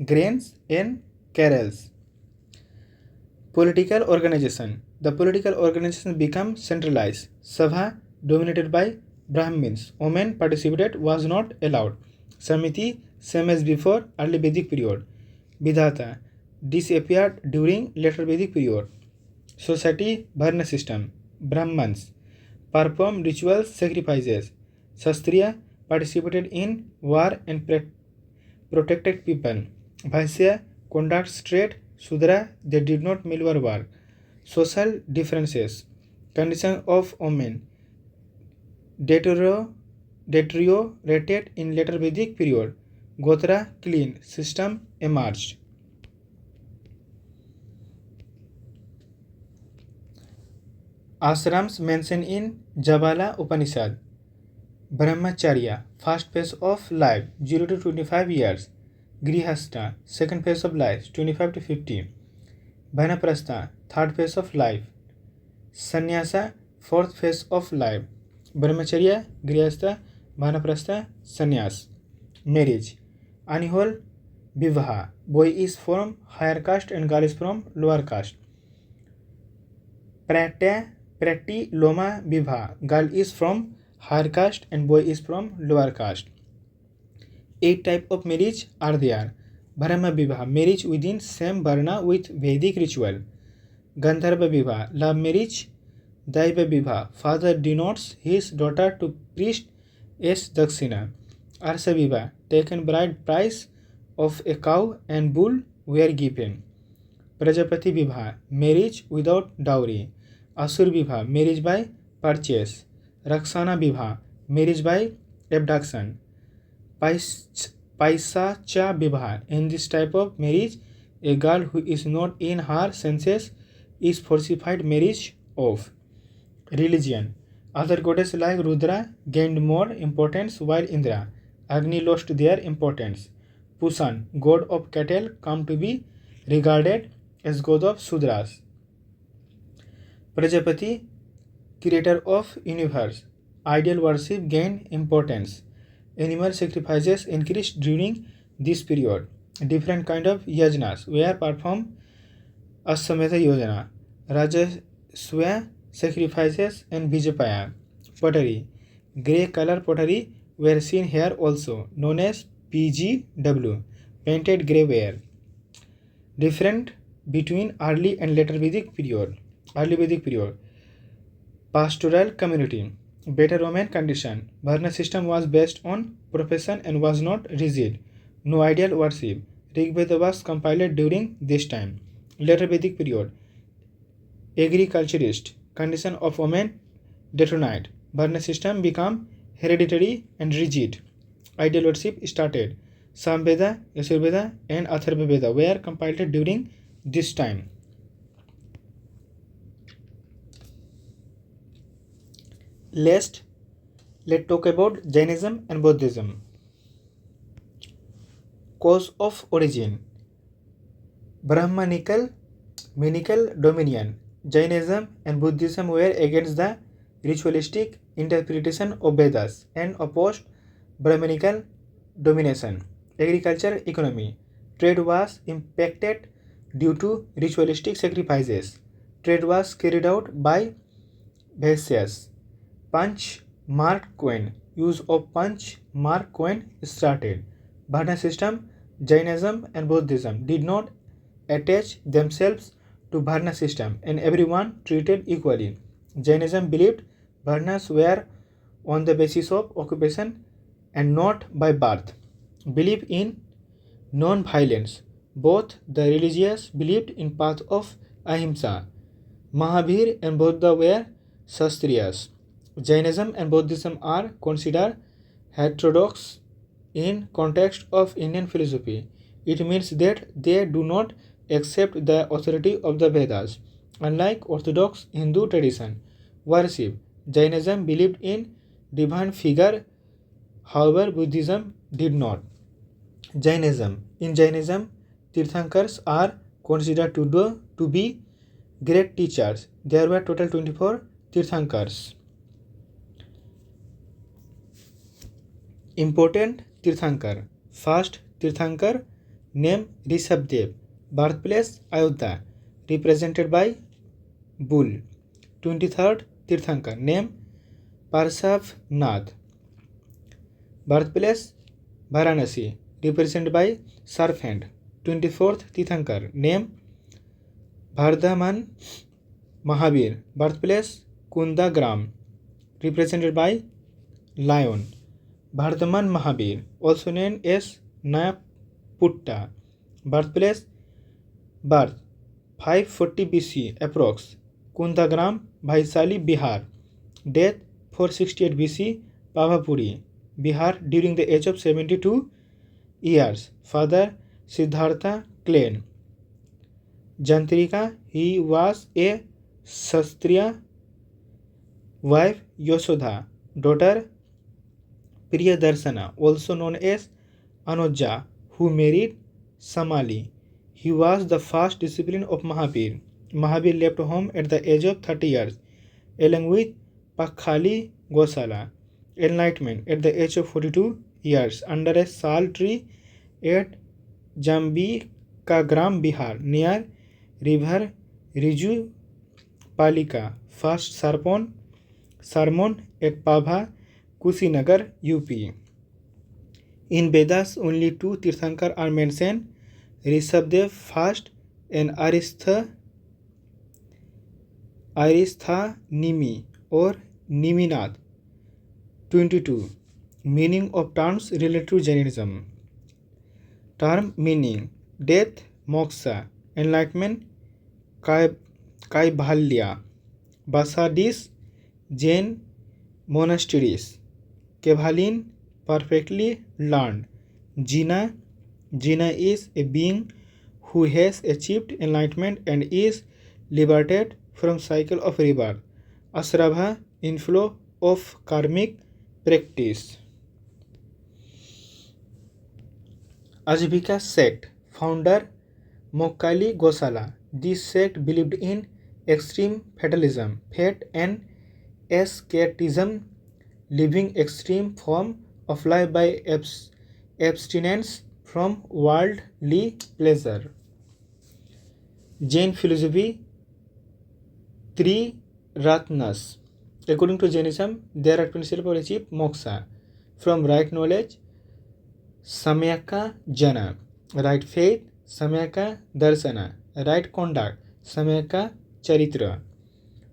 grains and carols. Political organization. The political organization became centralized. Sabha dominated by Brahmins. Women participated was not allowed. Samiti, same as before early Vedic period. Vidhata disappeared during later Vedic period. Society Varna system. Brahmans perform rituals sacrifices. Shastriya participated in war and protected people. Vaisya conducts trade. Sudra they did not milwar work. Social differences. Condition of women deteriorated in later Vedic period. Gotra clean system emerged. Ashrams mentioned in Jabala Upanishad. Brahmacharya, first phase of life 0 to 25 years. Grihastha, second phase of life 25 to 50. Vanaprastha, third phase of life. Sannyasa, fourth phase of life. Brahmacharya, Grihastha, Vanaprastha, Sannyas. Marriage. Anihol, Vivaha. Boy is from higher caste and girl is from lower caste. Prati Loma Vivaha. Girl is from higher caste and boy is from lower caste. 8 types of marriage are there. Brahma Vivaha, marriage within same Varna with Vedic ritual. Gandharva Vivaha, love marriage. Daiva Vivaha, father denotes his daughter to priest as Dakshina. Arsa Vivaha, taken bride price of a cow and bull were given. Prajapati Vivaha, marriage without dowry. Asur Vivaha, marriage by purchase. Rakshana Vivaha, marriage by abduction. Paisacha Vivaha, in this type of marriage, a girl who is not in her senses is forcified marriage of. Religion. Other goddesses like Rudra gained more importance while Indra, Agni lost their importance. Pusan, god of cattle, come to be regarded as god of Sudras. Prajapati, creator of universe. Ideal worship gained importance. Animal sacrifices increased during this period. Different kind of yajnas were performed. Ashwamedha Yojana, Rajaswaya sacrifices and Vijapaya. Pottery. Grey color pottery were seen here also, known as PGW, painted grey ware. Different between early and later Vedic period. Early Vedic period. Pastoral community. Better Roman condition. Varna system was based on profession and was not rigid. No ideal worship. Rig Veda was compiled during this time. Later Vedic period. Agriculturist. Condition of women deteriorated. Varna system became hereditary and rigid. Ideal worship started. Samveda, Yajurveda, and Atharvaveda were compiled during this time. Let's talk about Jainism and Buddhism. Cause of origin: Brahmanical dominion. Jainism and Buddhism were against the ritualistic interpretation of Vedas and opposed Brahmanical domination. Agriculture, economy. Trade was impacted due to ritualistic sacrifices. Trade was carried out by Vaishyas. Punch mark coin. Use of punch mark coin started. Varna system. Jainism and Buddhism did not attach themselves to Varna system and everyone treated equally. Jainism believed Varnas were on the basis of occupation and not by birth. Believe in non-violence. Both the religious believed in path of ahimsa. Mahavir and Buddha were Shastriyas. Jainism and Buddhism are considered heterodox in context of Indian philosophy. It means that they do not accept the authority of the Vedas. Unlike Orthodox Hindu tradition, worship, Jainism believed in divine figure, however Buddhism did not. Jainism. In Jainism, Tirthankars are considered to be great teachers. There were total 24 Tirthankars. Important Tirthankar. First Tirthankar, name Rishabdev. Birthplace Ayodhya, represented by bull. 23rd Tirthankar, name Parsavnath. Birthplace Varanasi, represented by serpent. 24th Tirthankar, name Vardhaman Mahavir. Birthplace Kundagram, represented by lion. Vardhaman Mahavir, also known as Nayaputta. Birth 540 BC approx. Kundagram, Vaishali, Bihar. Death 468 BC, Pavapuri, Bihar, during the age of 72 years. Father Siddhartha Klein. Jantrika, he was a Shastriya. Wife Yasodha. Daughter Priyadarshana, also known as Anuja, who married Samali. He was the first disciple of Mahavir. Mahavir left home at the age of 30 years, along with Pakhali Gosala. Enlightenment at the age of 42 years under a sal tree at Jambikagram, Bihar, near river Riju Palika. First sermon at Pabha, Kushinagar, UP. In Vedas, only two Tirthankar are mentioned, Rishabdev first and Aristhanimi or Niminath. 22. Meaning of terms related to Jainism. Term meaning: death, moksha; enlightenment, Kaivalya; Basadis, Jain monasteries; Kevalin, perfectly learned; Jina is a being who has achieved enlightenment and is liberated from cycle of rebirth; Asrabha, inflow of karmic practice. Ajivika sect, founder Mokkali Gosala. This sect believed in extreme fatalism, fate and asceticism, living extreme form of life by abstinence from worldly pleasure. Jain philosophy, three Ratnas. According to Jainism, there are principles to achieve moksha: from right knowledge, Samyaka Jana; right faith, Samyaka Darsana; right conduct, Samyaka Charitra.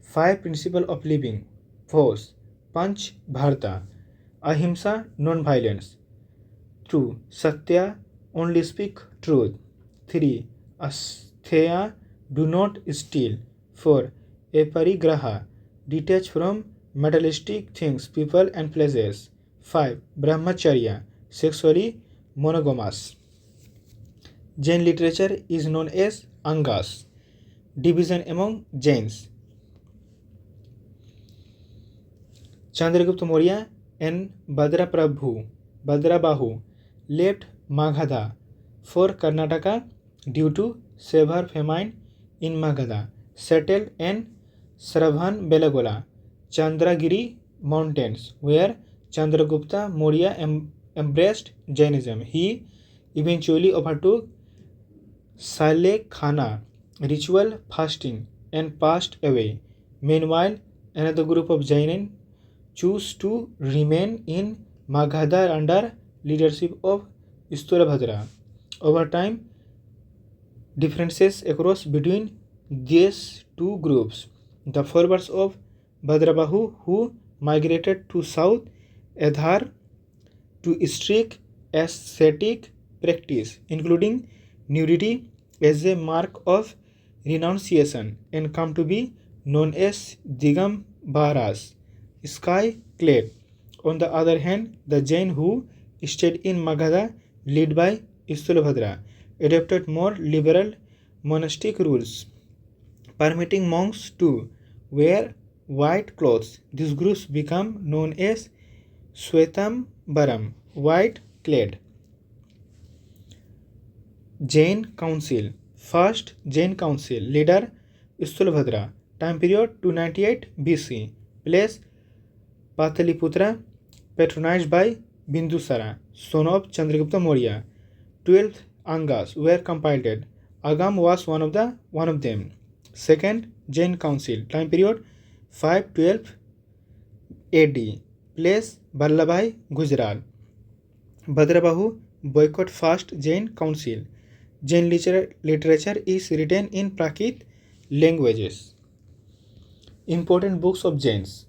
5 principles of living: force, Panch Bharta; Ahimsa, non-violence; 2. Satya, only speak truth; 3. Astheya, do not steal; 4. Aparigraha, detach from materialistic things, people and places; 5. Brahmacharya, sexually monogamous. Jain literature is known as Angas. Division among Jains. Chandragupta Maurya and Bhadrabahu left Magadha for Karnataka due to severe famine in Magadha, settled in Sravanbelagola, Chandragiri mountains, where Chandragupta Maurya embraced Jainism. He eventually overtook Salekhana ritual fasting and passed away. Meanwhile, another group of Jainin chose to remain in Magadha under leadership of Stulabhadra. Over time, differences arose between these two groups. The followers of Bhadrabahu, who migrated to South, adhere to strict ascetic practice, including nudity as a mark of renunciation, and come to be known as Digambaras, sky-clad. On the other hand, the Jain who stayed in Magadha, led by Stulabhadra, adopted more liberal monastic rules, permitting monks to wear white clothes. These groups become known as Swetambaram, white clad. Jain Council. First Jain Council. Leader Stulabhadra. Time period 298 BC. Place Pataliputra. Patronized by Bindusara, son of Chandragupta Maurya. 12th Angas were compiled. Agam was one of them. Second Jain Council. Time period 512 AD. Place Vallabhai, Gujarat. Bhadrabahu boycott First Jain Council. Jain literature is written in Prakrit languages. Important books of Jains.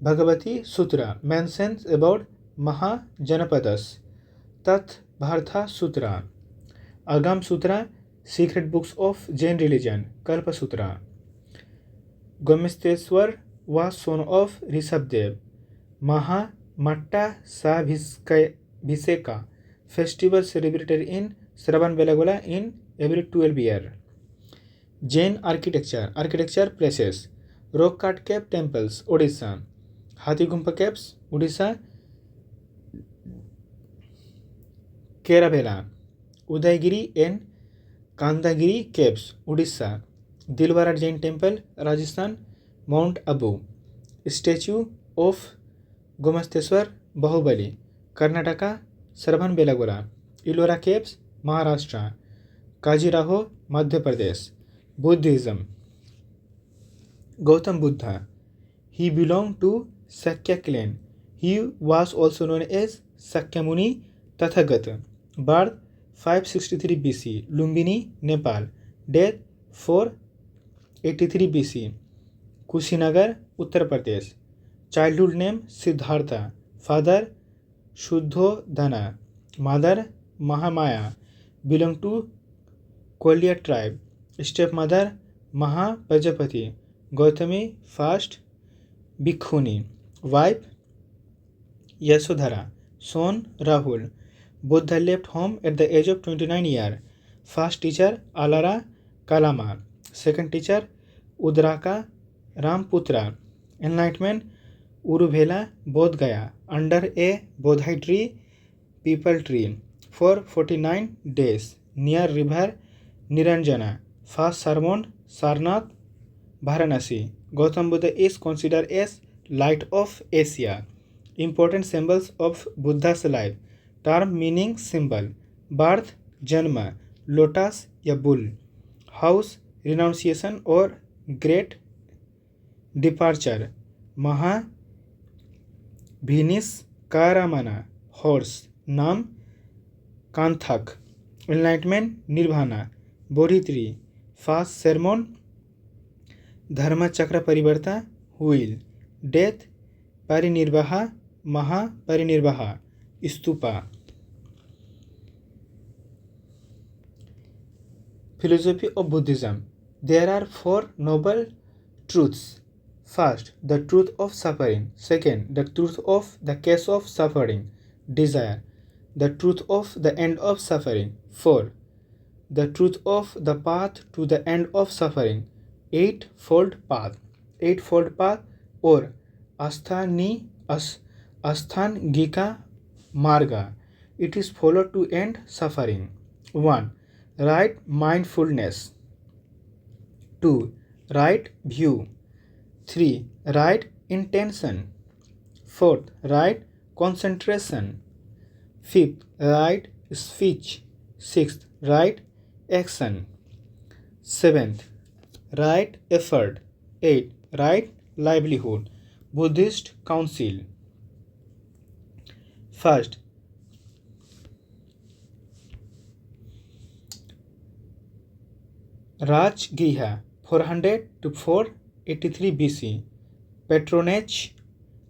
Bhagavati Sutra mentions about Mahajanapadas. Tat Bharta Sutra. Agam Sutra, secret books of Jain religion. Kalpa Sutra. Gomesteswar was son of Rishabdev. Maha Matta Sabhiseka festival celebrated in Sravanbelagola in every 12 years. Jain architecture places. Rock cut cave temples, Odisha. Hathigumpa caves, Odisha. Keravela. Udaygiri and Kandagiri caves, Odisha. Dilwara Jain temple, Rajasthan. Mount Abu. Statue of Gomasteswar Bahubali, Karnataka. Sravanbelagola. Ellora caves, Maharashtra. Khajuraho, Madhya Pradesh. Buddhism. Gautam Buddha. He belonged to Sakya clan. He was also known as Sakyamuni Tathagata. Birth 563 BC, Lumbini, Nepal. Death 483 BC, Kushinagar, Uttar Pradesh. Childhood name Siddhartha. Father Shuddhodhana. Mother Mahamaya. Belonged to Kolya tribe. Stepmother Mahapajapati. Gautami first Bhikkhuni. Wife Yasodhara. Son Rahul. Buddha left home at the age of 29 years. First teacher Alara Kalama. Second teacher Udraka Ramputra. Enlightenment Uruvela Bodh Gaya under a Bodhi tree, people tree, for 49 days near river Niranjana. First sermon Sarnath, Varanasi. Gautam Buddha is considered as light of Asia. Important symbols of Buddha's life. Term meaning symbol. Birth Janma, lotus या bull. House renunciation or great departure. Maha Bhinis Karamana, horse. Nam Kanthak. Enlightenment Nirvana. Bodhi tree. First sermon Dharma Chakra Parivarta, wheel. Death Parinirvaha, Maha Parinirvaha, Stupa. Philosophy of Buddhism. There are four noble truths. First, the truth of suffering. Second, the truth of the case of suffering, desire. The truth of the end of suffering. 4. The truth of the path to the end of suffering. Eightfold path. Eightfold path or Astangika Marga. It is followed to end suffering. 1. Right mindfulness. 2. Right view. 3. Right intention. 4th. Right concentration. 5th. Right speech. 6th. Right action. 7th. Right effort. 8. Right livelihood. Buddhist council. First, Rajgriha 400 to 483 BC. Patronage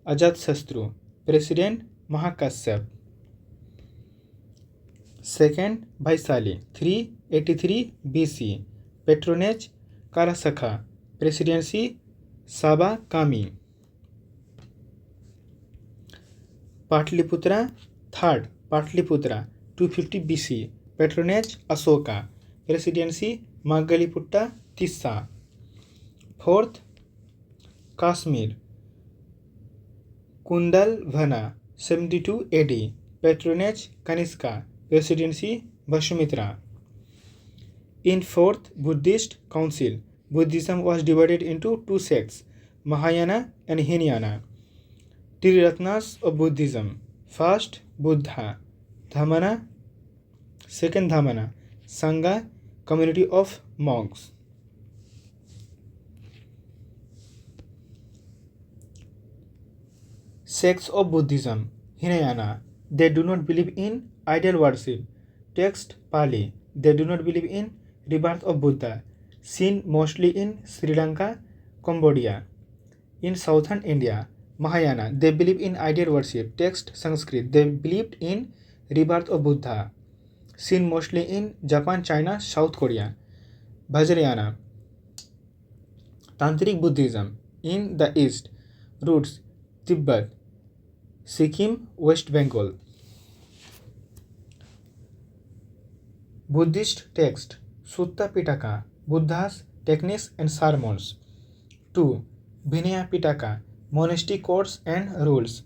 Ajatasattu. President Mahakasyap. Second, Vaisali 383 BC. Patronage Karasakha. Presidency Sabakami. Patliputra. Third, Patliputra 250 BC. Patronage Asoka. Presidency Magaliputta Tissa. Fourth, Kashmir Kundalvana 72 AD. Patronage Kanishka. Presidency Vashumitra. In fourth Buddhist Council, Buddhism was divided into two sects, Mahayana and Hinayana. Triratnas of Buddhism. First, Buddha. Dhamana. Second, Dhamana. Sangha, community of monks. Sects of Buddhism. Hinayana. They do not believe in idol worship. Text Pali. They do not believe in rebirth of Buddha. Seen mostly in Sri Lanka, Cambodia. In southern India, Mahayana. They believe in idol worship. Text Sanskrit. They believed in rebirth of Buddha. Seen mostly in Japan, China, South Korea. Vajrayana. Tantric Buddhism. In the east. Roots Tibet, Sikkim, West Bengal. Buddhist text. Sutta Pitaka. Buddha's techniques and sermons. 2. Vinaya Pitaka. Monastic codes and rules.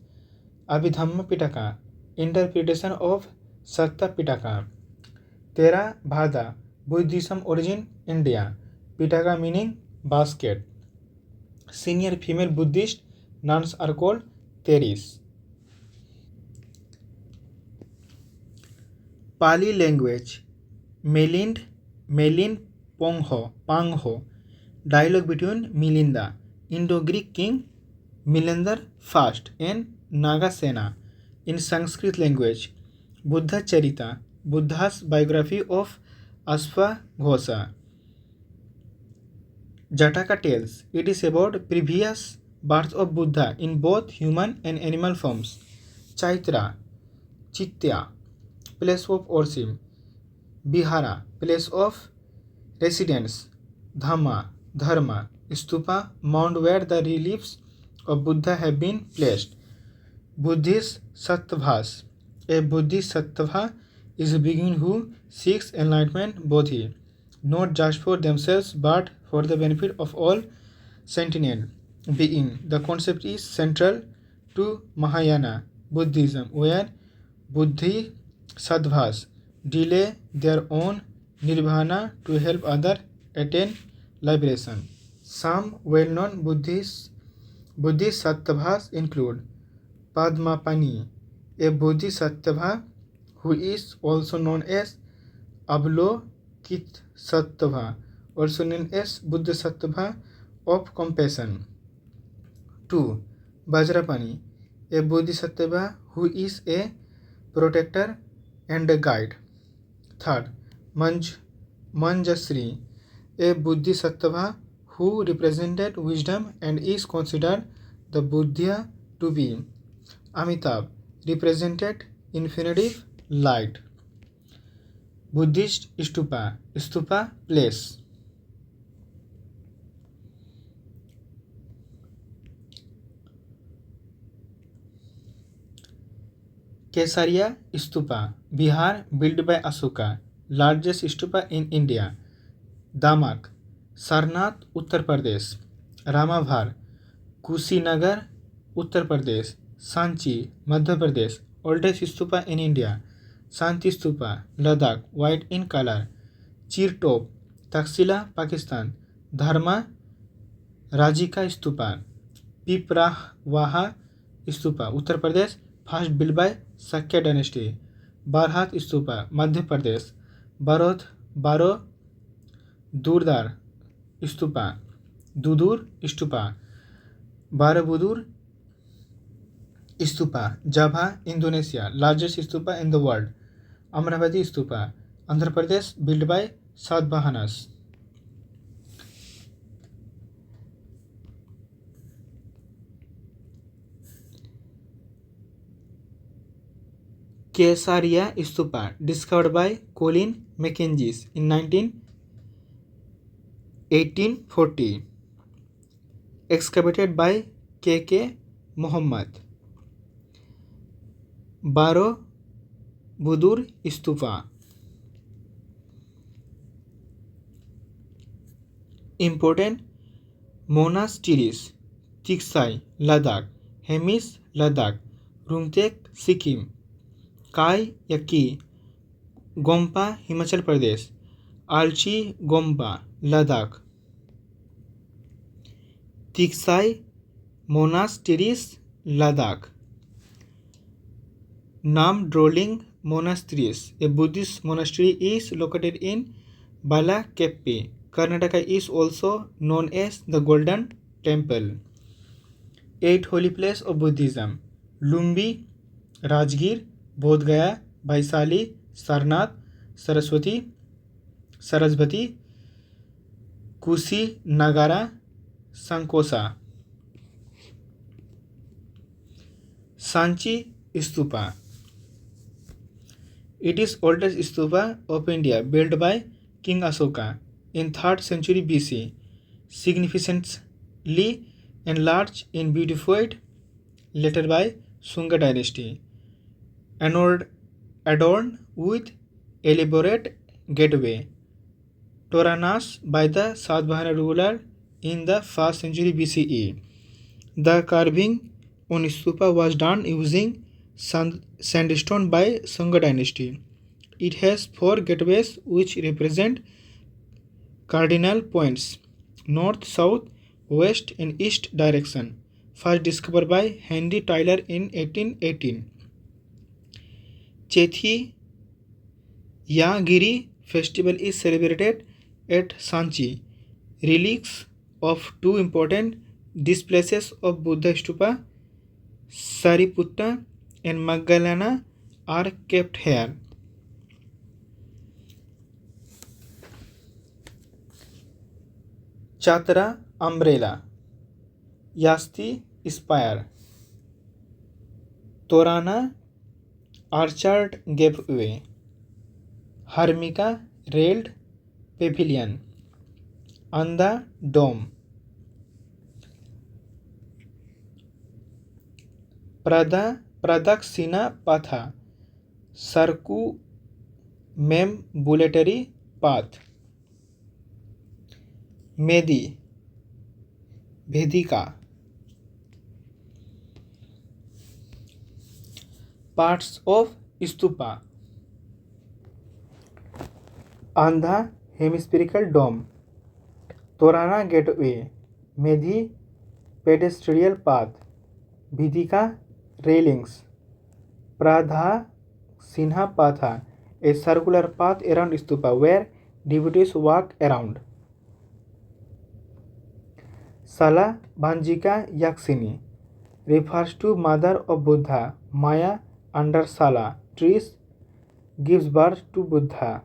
Abhidhamma Pitaka. Interpretation of Satta Pitaka. Theravada. Buddhism origin India. Pitaka meaning basket. Senior female Buddhist nuns are called Theris. Pali language. Melin Pangho. Dialogue between Milinda, Indo-Greek king Milindar I, and Nagasena. In Sanskrit language, Buddha Charita, Buddha's biography of Ashwaghosa. Jataka tales. It is about previous birth of Buddha in both human and animal forms. Chaitra, Chitya, place of worship. Vihara, place of residence. Dharma, stupa, mound where the reliefs of Buddha have been placed. Buddhist sattvas. A Buddhist sattva is a being who seeks enlightenment bodhi, not just for themselves but for the benefit of all sentient being. The concept is central to Mahayana Buddhism, where Bodhisattvas delay their own nirvana to help others attain liberation. Some well-known Bodhisattvas include Padmapani, a Bodhisattva who is also known as Avalokitsattva, also known as Bodhisattva of compassion. 2. Vajrapani, a Bodhisattva who is a protector and a guide. 3rd. Manjasri, a Bodhisattva who represented wisdom and is considered the Buddha to be. Amitabh represented infinitive light. Buddhist stupa, place. Kesaria Stupa, Bihar, built by Ashoka, largest stupa in India. Damak, Sarnath, Uttar Pradesh. Ramabhar, Kushinagar, Uttar Pradesh. Sanchi, Madhya Pradesh, oldest stupa in India. Shanti Stupa, Ladakh, white in color. Chirtop, Taxila, Pakistan. Dharma, Rajika Stupa. Piprahwaha Stupa, Uttar Pradesh, first built by Sakya dynasty. Barhat Stupa, Madhya Pradesh. Baro Durdar Stupa, Dudur Stupa. Borobudur Stupa, Java, Indonesia, largest stupa in the world. Amravati Stupa, Andhra Pradesh, built by Satavahanas. Kesaria Stupa, discovered by Colin Mackenzie in 1840, excavated by K.K. Muhammad. Borobudur Stupa. Important monasteries: Tiksai, Ladakh. Hemis, Ladakh. Rumtek, Sikkim. Kai Yaki, Gompa, Himachal Pradesh. Alchi Gompa, Ladakh. Tiksai Monasteries, Ladakh. Namdroling Monasteries, a Buddhist monastery, is located in Balakeppe, Karnataka, is also known as the Golden Temple. 8 holy places of Buddhism: Lumbi, Rajgir, Bodh Gaya, Vaisali, Sarnath, Sarasvati, Kusi, Nagara, Sankosa. Sanchi Stupa. It is oldest stupa of India, built by King Ashoka in 3rd century BC, significantly enlarged and beautified later by Sunga dynasty, adorned with elaborate gateway. Toranas by the Satavahana ruler in the 1st century BCE. The carving on stupa was done using sandstone by Sunga dynasty. It has 4 gateways which represent cardinal points: north, south, west and east direction. First discovered by Henry Tyler in 1818. Chethiagiri festival is celebrated at Sanchi. Relics of 2 important displaces of Buddha stupa, Sariputta and Magdalena, are kept here. Chatra umbrella, Yasti spire, Torana arched gateway, Harmika railed pavilion, Anda dome, Pradakshina Patha, circumambulatory path, Medi, Vedika. Parts of stupa: Andhra hemispherical dome, Torana gateway, Medhi pedestrian path, Vidika railings, Pradha Sinha Patha, a circular path around stupa where devotees walk around. Sala Bhanjika Yakshini refers to mother of Buddha. Maya under Sala trees gives birth to Buddha.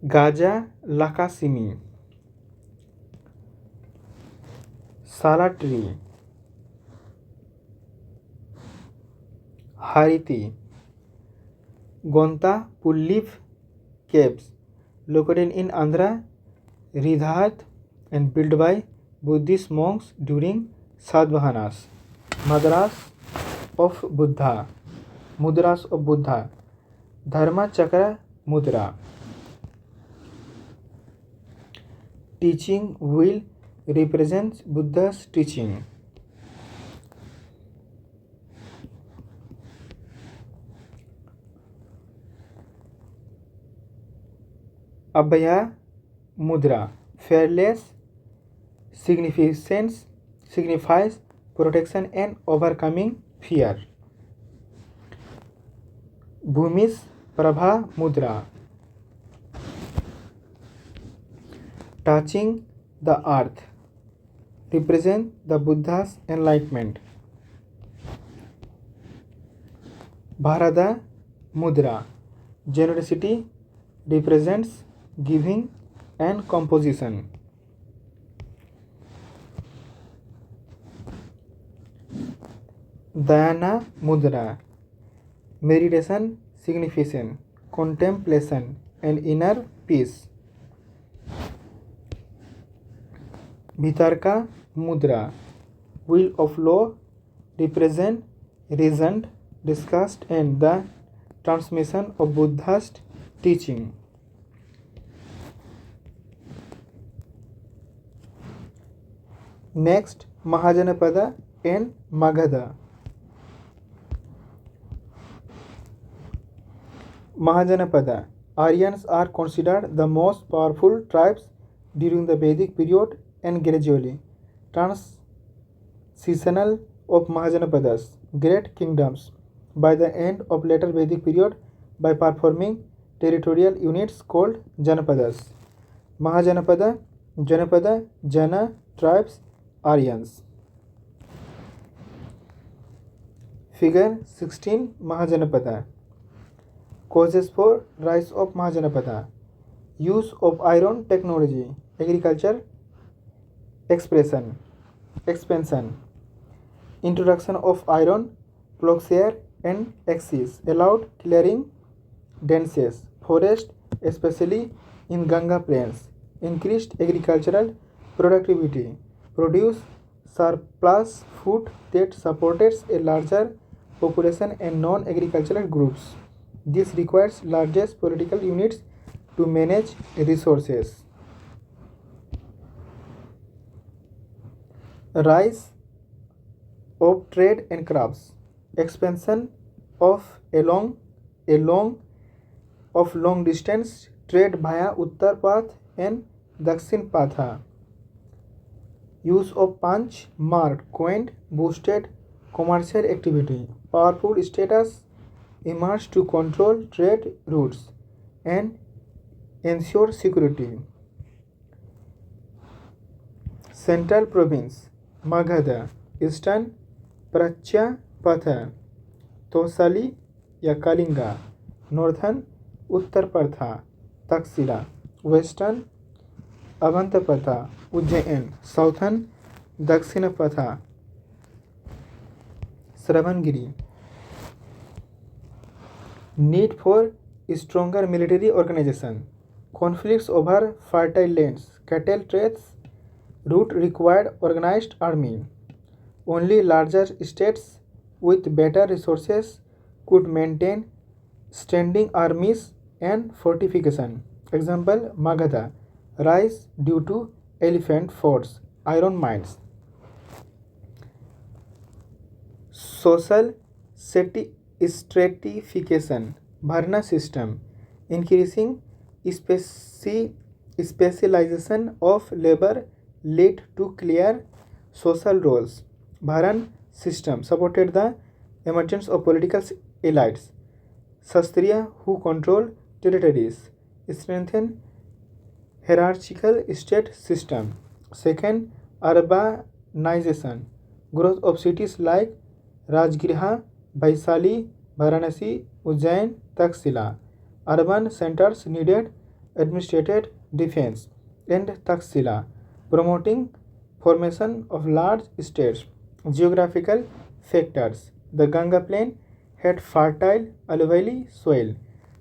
Gaja Lakasimi, Sala tree, Hariti, Gonta Pulliv caves located in Andhra, Ridhat and built by Buddhist monks during Sadhvanas. Mudras of Buddha. Dharma Chakra Mudra. Teaching wheel represents Buddha's teaching. Abhaya Mudra. Fearless signifies protection and overcoming fear. Bhumis Prabha Mudra. Touching the earth represent the Buddha's enlightenment. Bharada Mudra. Generosity represents giving and composition. Dhyana Mudra. Meditation significance, contemplation and inner peace. Vitarka Mudra. Wheel of law represent reasoned, discussed and the transmission of Buddha's teaching. Next, Mahajanapada and Magadha. Mahajanapada. Aryans are considered the most powerful tribes during the Vedic period and gradually transitional of Mahajanapadas, great kingdoms, by the end of later Vedic period by performing territorial units called Janapadas. Mahajanapada, Janapada, Jana, tribes, Aryans. Figure 16 Mahajanapada. Causes for rise of Mahajanapada. Use of iron technology, agriculture, expansion. Introduction of iron, plowshare and axes allowed clearing dense forest, especially in Ganga plains. Increased agricultural productivity, produced surplus food that supported a larger population and non-agricultural groups. This requires largest political units to manage resources. Rise of trade and crafts. Expansion of long distance trade via Uttar Path and Dakshin Patha. Use of punch, mark, coined, boosted commercial activity. Powerful status emerged to control trade routes and ensure security. Central Province Magadha, Eastern Prachya Patha, Tosali या Kalinga, Northern Uttar Partha, Taxila, Western Avantapatha, Ujjain, Southern Dakshinapatha, Sravangiri. Need for stronger military organization. Conflicts over fertile lands, cattle trades, route required organized army. Only larger states with better resources could maintain standing armies and fortification. Example Magadha. Rise due to elephant forts, iron mines. Social stratification, Varna system, increasing specialization of labor led to clear social roles. Varan system supported the emergence of political elites. Sastriya, who controlled territories, strengthened hierarchical state system. Second, urbanization, growth of cities like Rajgriha, Vaisali, Varanasi, Ujjain, Taxila. Urban centers needed administrative defense. And Taxila, promoting formation of large states. Geographical factors. The Ganga plain had fertile alluvial soil,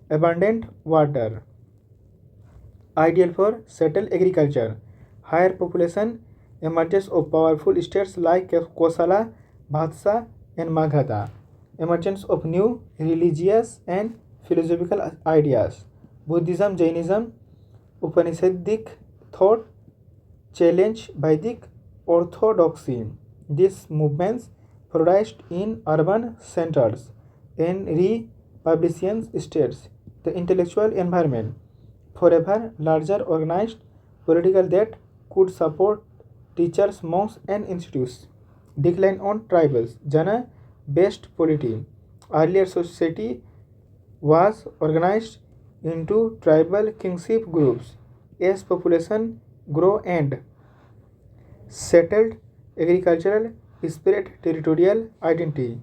abundant water, ideal for settled agriculture, higher population Emergence of powerful states like Kosala, Bhatsa, and Magadha. Emergence of new religious and philosophical ideas. Buddhism, Jainism, Upanishadic thought challenge Vedic orthodoxy. These movements flourished in urban centers and republican states. The intellectual environment forever larger organized political that could support teachers, monks, and institutes. Decline on tribals, Jana based polity. Earlier society was organized into tribal kingship groups. As population grew and settled, agricultural spread territorial identity.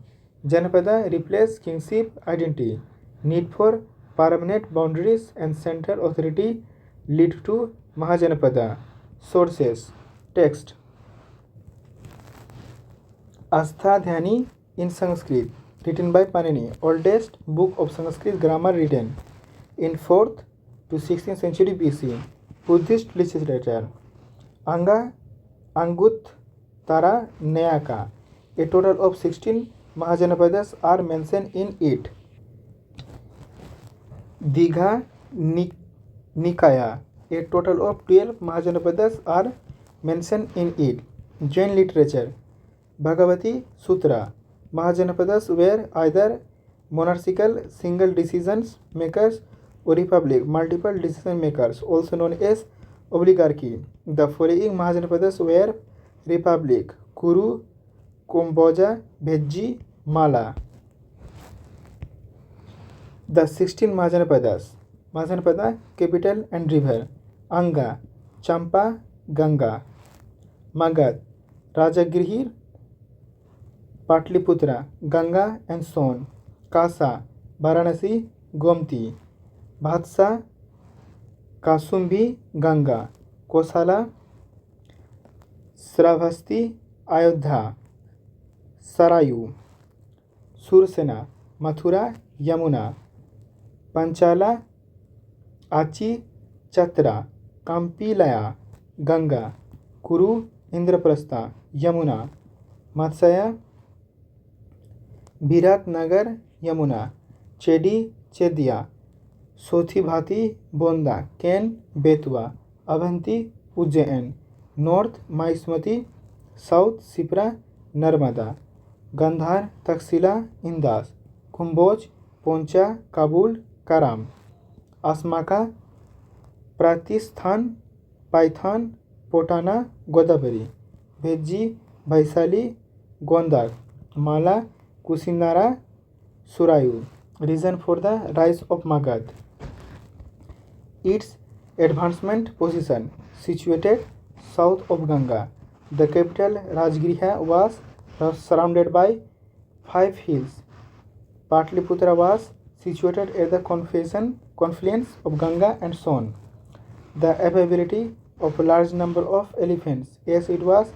Janapada replaced kingship identity. Need for permanent boundaries and central authority lead to Mahajanapada. Sources. Text. Astha Dhyani in Sanskrit, written by Panini, oldest book of Sanskrit grammar written in 4th to 16th century BC. Buddhist literature. Anga Angut Tara Nayaka. A total of 16 Mahajanapadas are mentioned in it. Digha Nikaya. A total of 12 Mahajanapadas are mentioned in it. Jain literature. Bhagavati Sutra. Mahajanapadas were either monarchical single decisions makers or republic multiple decision makers, also known as oligarchy. The following Mahajanapadas were republic: Kuru, Komboja, Bhejji, Mala. The 16 Mahajanapadas. Mahajanapada, capital and river. Anga, Champa, Ganga. Magad, Rajagrihi, Patliputra, Ganga and Son. Kasa, Varanasi, Gomti. Bhatsa, Kasumbi, Ganga. Kosala, Sravasti, Ayodhya. Sarayu. Sursena, Mathura, Yamuna. Panchala, Achi, Chatra. Kampilaya, Ganga. Kuru, Indraprastha, Yamuna. Matsaya, Viratnagar, Yamuna. Chedi, Chedia. Sothi Bhati, Bonda. Ken, Betwa. Avanti, Ujjain. North, Mahismati. South, Sipra, Narmada. Gandhar, Taksila, Indas. Kumboj, Poncha, Kabul, Karam. Asmaka, Pratishthan, Paithan, Potana, Godavari. Bhejji, Vaisali, Gondar. Mala, Kusinara, Surayu. Reason for the rise of Magad. Its advancement position situated south of Ganga. The capital Rajgriha was surrounded by 5 hills. Patliputra was situated at the confluence of Ganga and Son. The availability of a large number of elephants, as it was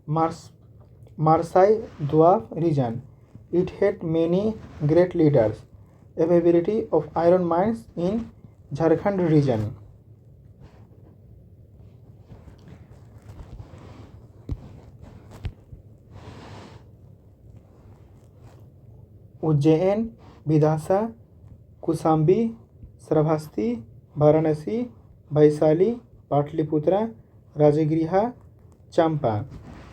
Marsai Dwap region. It had many great leaders. Availability of iron mines in Jharkhand region. Ujjain, Vidhasa, Kusambi, Sravasti, Varanasi, Vaisali, Patliputra, Rajagriha, Champa.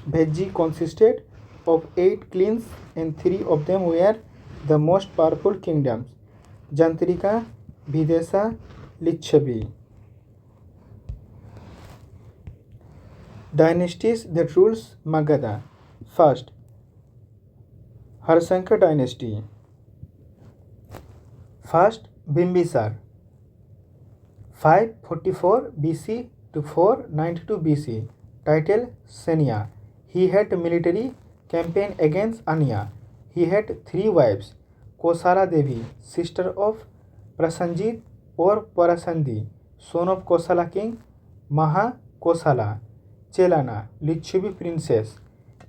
Bhejji consisted of 8 clans and 3 of them were the most powerful kingdoms: Jantrika, Videsa, Lichhavi. Dynasties that rules Magadha. First, Harshankar dynasty. First, Bimbisar. 544 BC to 492 BC. Title, Senya. He had a military campaign against Anya. He had 3 wives. Kosala Devi, sister of Prasanjit or Parasandhi, son of Kosala king Maha Kosala. Chelana, Lichhavi princess.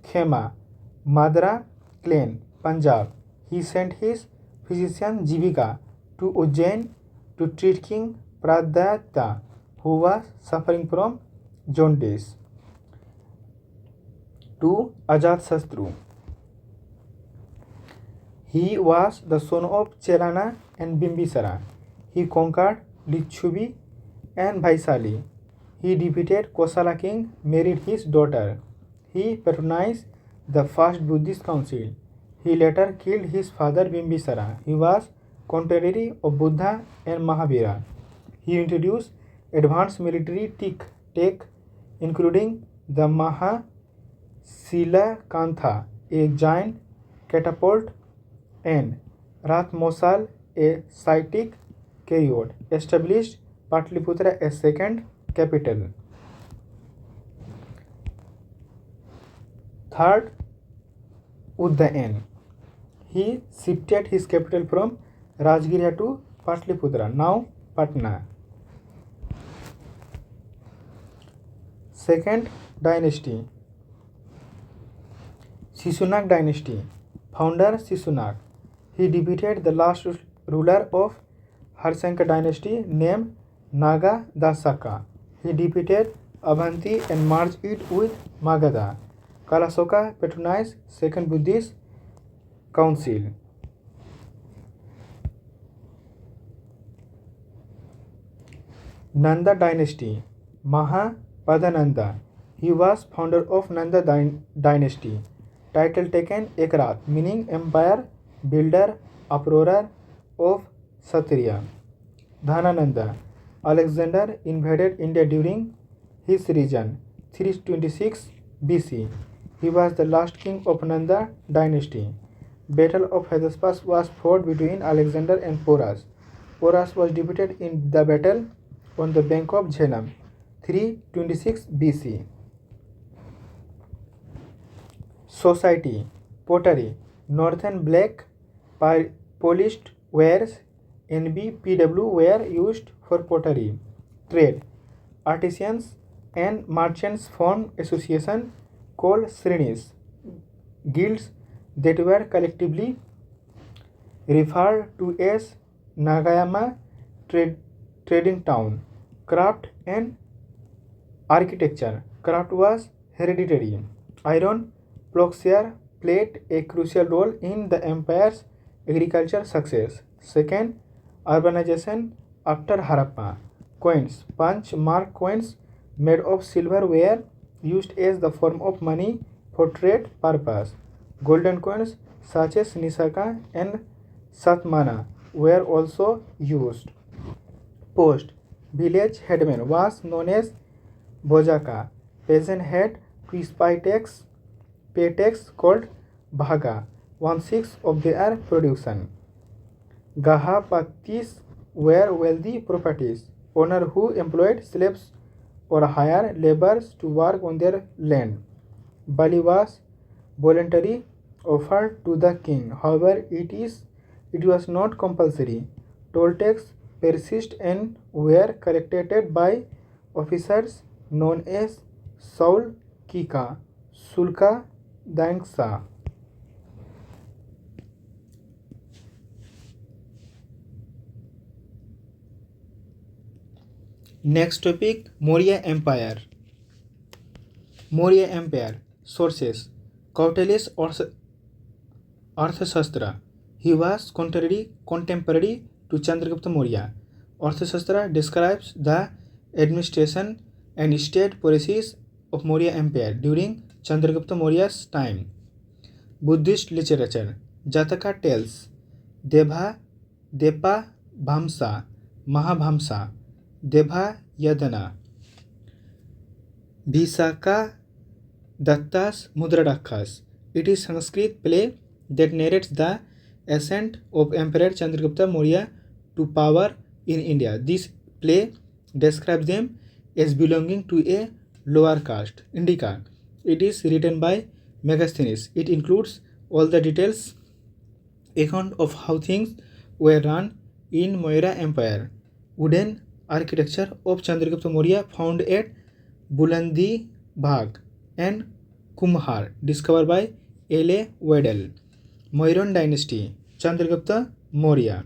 Khema, Madra clan, Punjab. He sent his physician Jivika to Ujjain to treat King Pradhyata, who was suffering from jaundice. to Ajatasattu. He was the son of Chelana and Bimbisara. He conquered Lichuvi and Vaisali. He defeated Kosala king, married his daughter. He patronized the first Buddhist council. He later killed his father Bimbisara. He was contemporary of Buddha and Mahavira. He introduced advanced military tech including the Mahasilakantha, a giant catapult, and Rathmosal, a Saitic chariot, established Patliputra as second capital. Third, Uddayan. He shifted his capital from Rajgiriha to Patliputra, now Patna. Second dynasty, Sisunak dynasty. Founder Sisunak. He defeated the last ruler of Harsanka dynasty named Naga Dasaka. He defeated Avanti and merged it with Magadha. Kalasoka patronized Second Buddhist Council. Nanda dynasty. Mahapadananda. He was founder of Nanda dynasty. Title taken Ekrat, meaning empire builder, uproarer of Kshatriya. Dhanananda. Alexander invaded India during his reign, 326 BC. He was the last king of Nanda dynasty. Battle of Hydaspes was fought between Alexander and Porus. Porus was defeated in the battle on the bank of Jhelum, 326 BC. Society. Pottery. Northern black polished wares, NBPW, were used for pottery. Trade. Artisans and merchants formed association called Srinis, guilds that were collectively referred to as Nagayama trading town. Craft and architecture. Craft was hereditary. Iron plowshare played a crucial role in the empire's agricultural success. Second, urbanization after Harappa. Coins. Punch mark coins made of silver were used as the form of money for trade purpose. Golden coins such as Nisaka and Satmana were also used. Post. Village headman was known as Bojaka. Peasant had to pay tax called Bhaga, 1/6 of their production. Gahapatis were wealthy properties, owner who employed slaves or hire laborers to work on their land. Bali was voluntary offered to the king. However, it was not compulsory. Toll tax persist and were collected by officers known as Saul Kika, Sulka Dangsa. Next topic, Maurya Empire. Maurya Empire. Sources. Kautilya's Arthashastra. He was contemporary to Chandragupta Maurya. Arthashastra describes the administration and state policies of Maurya Empire during Chandragupta Maurya's time. Buddhist literature. Jataka tells Depa Bhamsa, Mahabhamsa, Deva Yadana. Visaka Datta's Mudradakhas. It is Sanskrit play that narrates the ascent of Emperor Chandragupta Maurya to power in India. This play describes them as belonging to a lower caste, Indica. It is written by Megasthenes. It includes all the details account of how things were run in Maurya Empire. Wooden architecture of Chandragupta Maurya found at Bulandi Bagh and Kumhar, discovered by L.A. Weddell. Mauryan dynasty. Chandragupta Maurya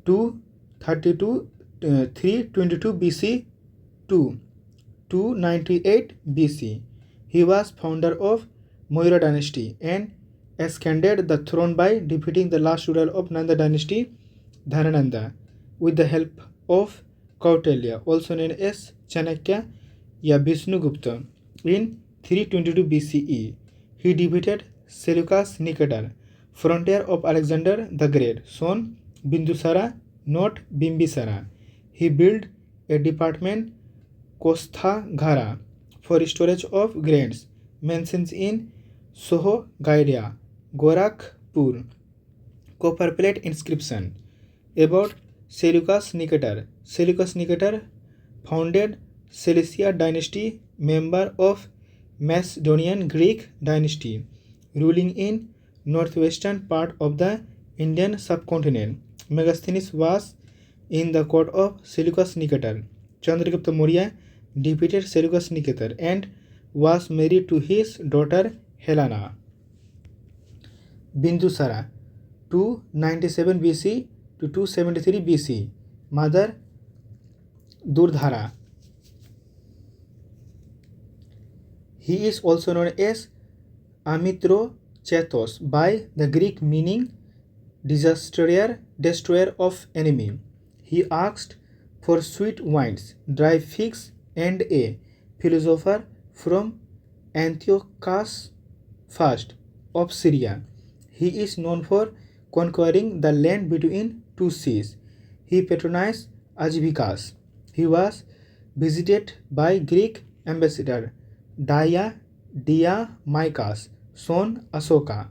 322 BC to 298 BC. He was founder of Maurya dynasty and ascended the throne by defeating the last ruler of Nanda dynasty, Dhanananda, with the help of Kautilya, also known as Chanakya या Vishnugupta. In 322 BCE, he defeated Seleucus Nicator, frontier of Alexander the Great, son Bindusara, not Bimbisara. He built a department Kosthaghara for storage of grains, mentions in Soho Gaidia, Gorakhpur. Copper plate inscription about Seleucus Nicator. Seleucus Nicator founded Seleucia dynasty, member of Macedonian Greek dynasty, ruling in northwestern part of the Indian subcontinent. Megasthenes was in the court of Seleucus Nicator. Chandragupta Maurya defeated Seleucus Nicator and was married to his daughter Helena. Bindusara 297 BC to 273 BC. Mother Durdhara. He is also known as Amitrochatos by the Greek, meaning destroyer of enemy. He asked for sweet wines, dry figs, and a philosopher from Antiochus I of Syria. He is known for conquering the land between two seas. He patronized Ajvikas. He was visited by Greek ambassador Diamaikas, son Asoka.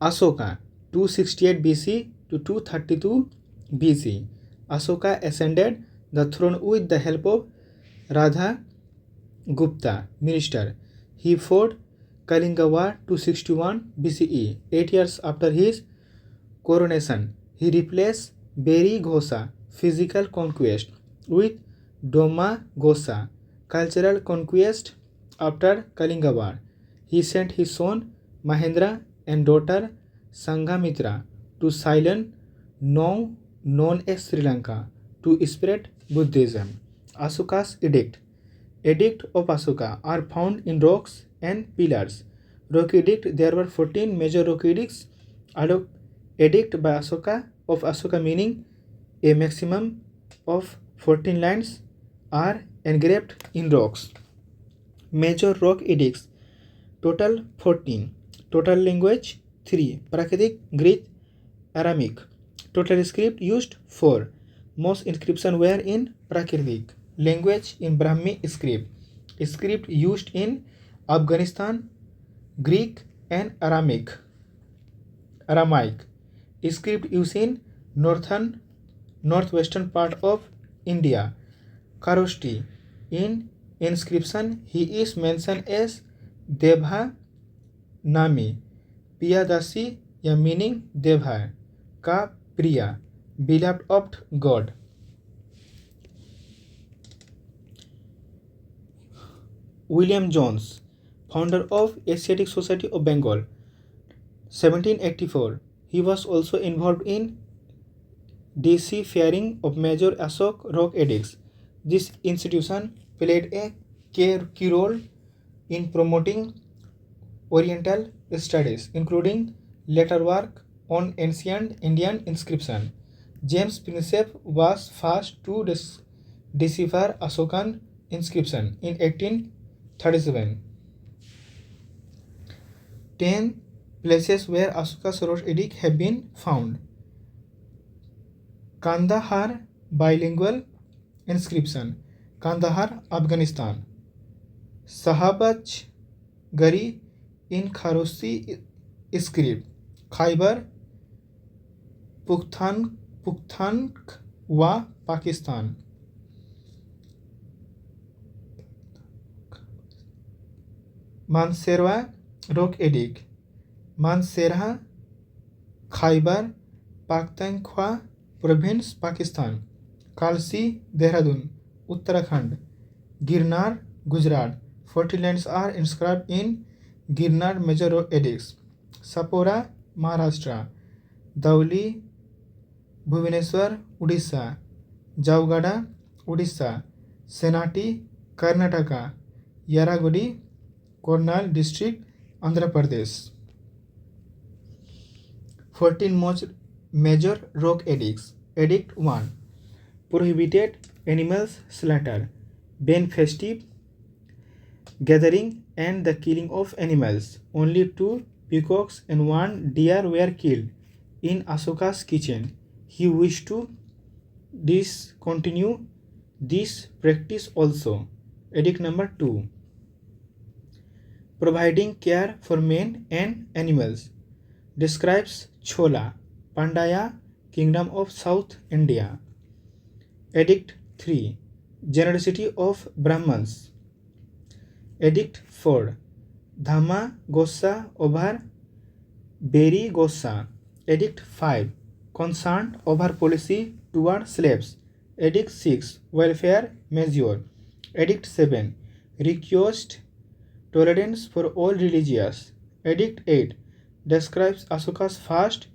Asoka 268 BC to 232 BC. Asoka ascended the throne with the help of Radha Gupta, minister. He fought Kalinga War 261 BCE. 8 years after his coronation, he replaced Beri Ghosa, physical conquest, with Doma Ghosa, cultural conquest. After Kalinga War, he sent his son Mahendra and daughter Sanghamitra to Ceylon, now known as Sri Lanka, to spread Buddhism. Asoka's edict. Edict of Asoka are found in rocks and pillars. Rock edict. There were 14 major rock edicts. Edict by Asoka of Asoka, meaning a maximum of 14 lines, are engraved in rocks. Major rock edicts. Total 14. Total language 3. Prakritic, Greek, Aramaic. Total script used 4. Most inscriptions were in Prakritic. Language in Brahmi script. Script used in Afghanistan, Greek and Aramaic. Script used in northwestern part of India. Kharoshthi. In inscription, he is mentioned as Devha Nami. Piyadasi, या meaning Devha का प्रिया, beloved of God. William Jones, founder of Asiatic Society of Bengal, 1784. He was also involved in deciphering of major Asok rock edicts. This institution played a key role in promoting Oriental studies, including later work on ancient Indian inscription. James Prinsep was first to decipher Asokan inscription in 1837. 10 places where Asoka's rock edict have been found. Kandahar bilingual inscription, Kandahar, Afghanistan. Sahabaj Gari in Kharoshthi script, Khyber Pukhtunkhwa, Pakistan. Manserwa rock edict, Manserha, Khyber Pakhtunkhwa province, Pakistan. Kalsi, Dehradun, Uttarakhand. Girnar, Gujarat. 40 lands are inscribed in Girnar major rock edicts. Sapora, Maharashtra. Dauli, Bhubaneswar, Odisha. Jaugada, Odisha, Senati, Karnataka, Yaragodi, Kurnool district, Andhra Pradesh. 14 major rock edicts. Edict 1. Prohibited animals slaughter, ban festive gathering and the killing of animals. Only 2 peacocks and 1 deer were killed in Asoka's kitchen. He wished to discontinue this practice also. Edict number 2. Providing care for men and animals. Describes Chola, Pandya kingdom of South India. Edict 3. Generosity of Brahmans. Edict 4. Dhamma Gosa over Beri Gosa. Edict 5. Concern over policy toward slaves. Edict 6. Welfare measure. Edict 7. Request tolerance for all religious. Edict 8. Describes Asoka's first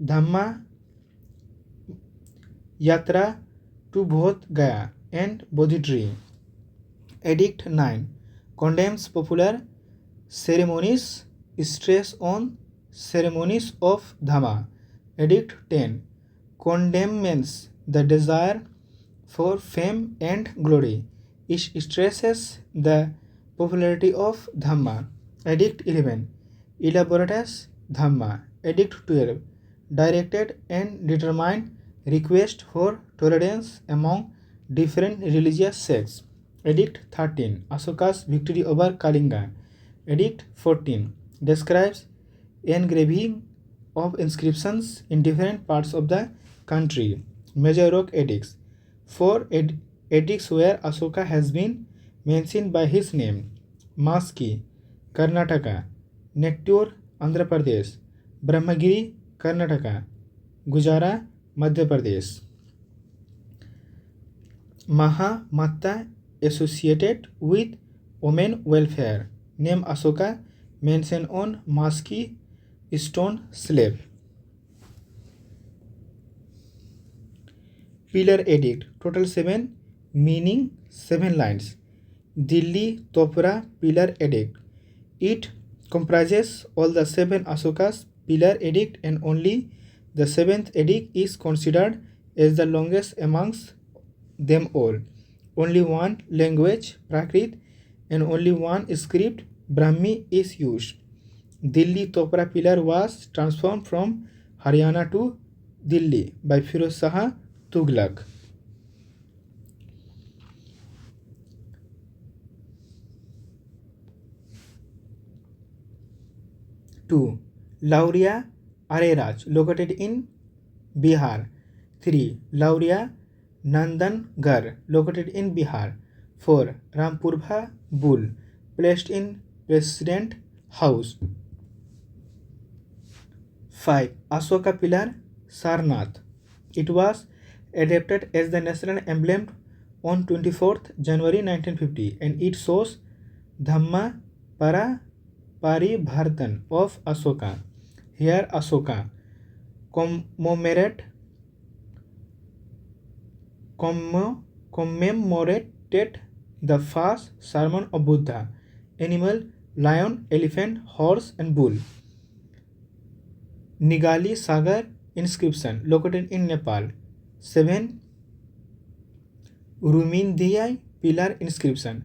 Dhamma Yatra to Bodh Gaya and Bodhi tree. Edict 9. Condemns popular ceremonies, stress on ceremonies of Dhamma. Edict 10. Condemns the desire for fame and glory. It stresses the popularity of Dhamma. Edict 11. Elaborates Dhamma. Edict 12. Directed and determined request for tolerance among different religious sects. Edict 13. Asoka's victory over Kalinga. Edict 14. Describes engraving of inscriptions in different parts of the country. Major rock edicts. 4 edicts where Asoka has been mentioned by his name. Maski, Karnataka. Nettur, Andhra Pradesh. Brahmagiri, Karnataka. Gujara, Madhya Pradesh. Maha Matta associated with women welfare. Name Asoka mentioned on Maski stone slab. Pillar edict. Total 7. Meaning 7 lines. Dilli Topra Pillar Edict. It comprises all the 7 Asoka's Pillar Edict and only the 7th edict is considered as the longest amongst them all. Only one language, Prakrit, and only one script, Brahmi, is used. Dilli Topra Pillar was transformed from Haryana to Delhi by Firoz Shah Tughlaq. 2. Lauria Areraj, located in Bihar. 3. Lauria Nandangarh, located in Bihar. 4. Rampurba Bull, placed in President House. 5. Asoka Pillar Sarnath. It was adopted as the national emblem on 24th January 1950 and it shows Dhamma Paribhartan of Asoka. Here Asoka commemorated the first sermon of Buddha. Animal, lion, elephant, horse and bull. Nigali Sagar inscription, located in Nepal. 7. Rumindiyai Pillar inscription,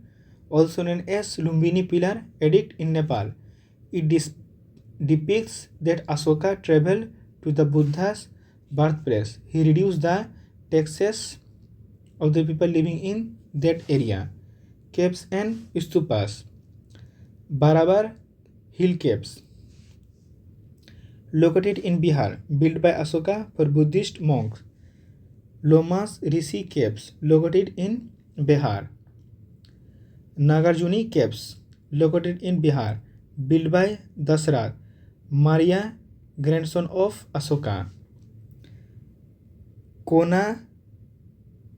also known as Lumbini Pillar Edict in Nepal. It depicts that Asoka traveled to the Buddha's birthplace. He reduced the taxes of the people living in that area. Caves and stupas. Barabar Hill Caves, located in Bihar, built by Asoka for Buddhist monks. Lomas Rishi Caves, located in Bihar. Nagarjuni Caves, located in Bihar, built by Dasarath, Maria, grandson of Asoka. Kona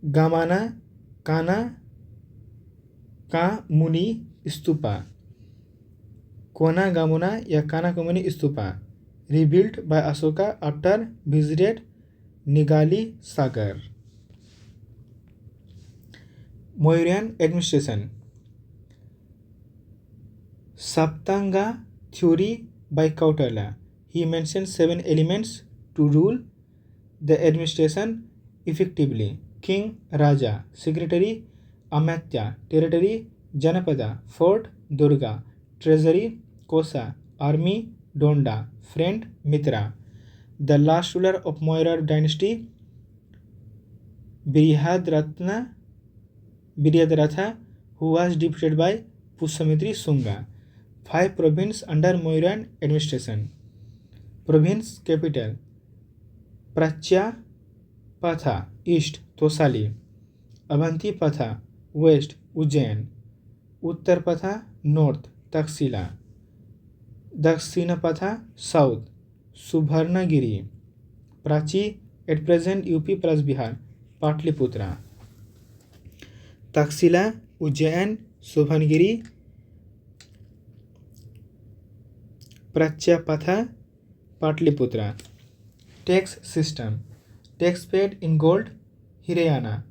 Gamana Kana Ka Muni Stupa. Kona Gamuna या Kana Kamuni Stupa, rebuilt by Asoka after visited Nigali Sagar. Mauryan administration. Saptanga theory by Kautala. He mentions 7 elements to rule the administration effectively: king, Raja; secretary, Amatya; territory, Janapada; fort, Durga; treasury, Kosa; army, Donda; friend, Mitra. The last ruler of Maurya dynasty, Brihadratha, who was defeated by Pushyamitra Shunga. 5 provinces under Mauryan administration. Province capital Pratyapatha, east, Tosali; Avantipatha, west, Ujjain; Uttarpatha, north, Taxila; Dakshinapatha, south, Subharnagiri; Prachi, at present UP plus Bihar, Patliputra; Taxila, Ujjain, Subharnagiri, Pratyapatha, Patliputra. Tax system. Tax paid in gold, Hirayana;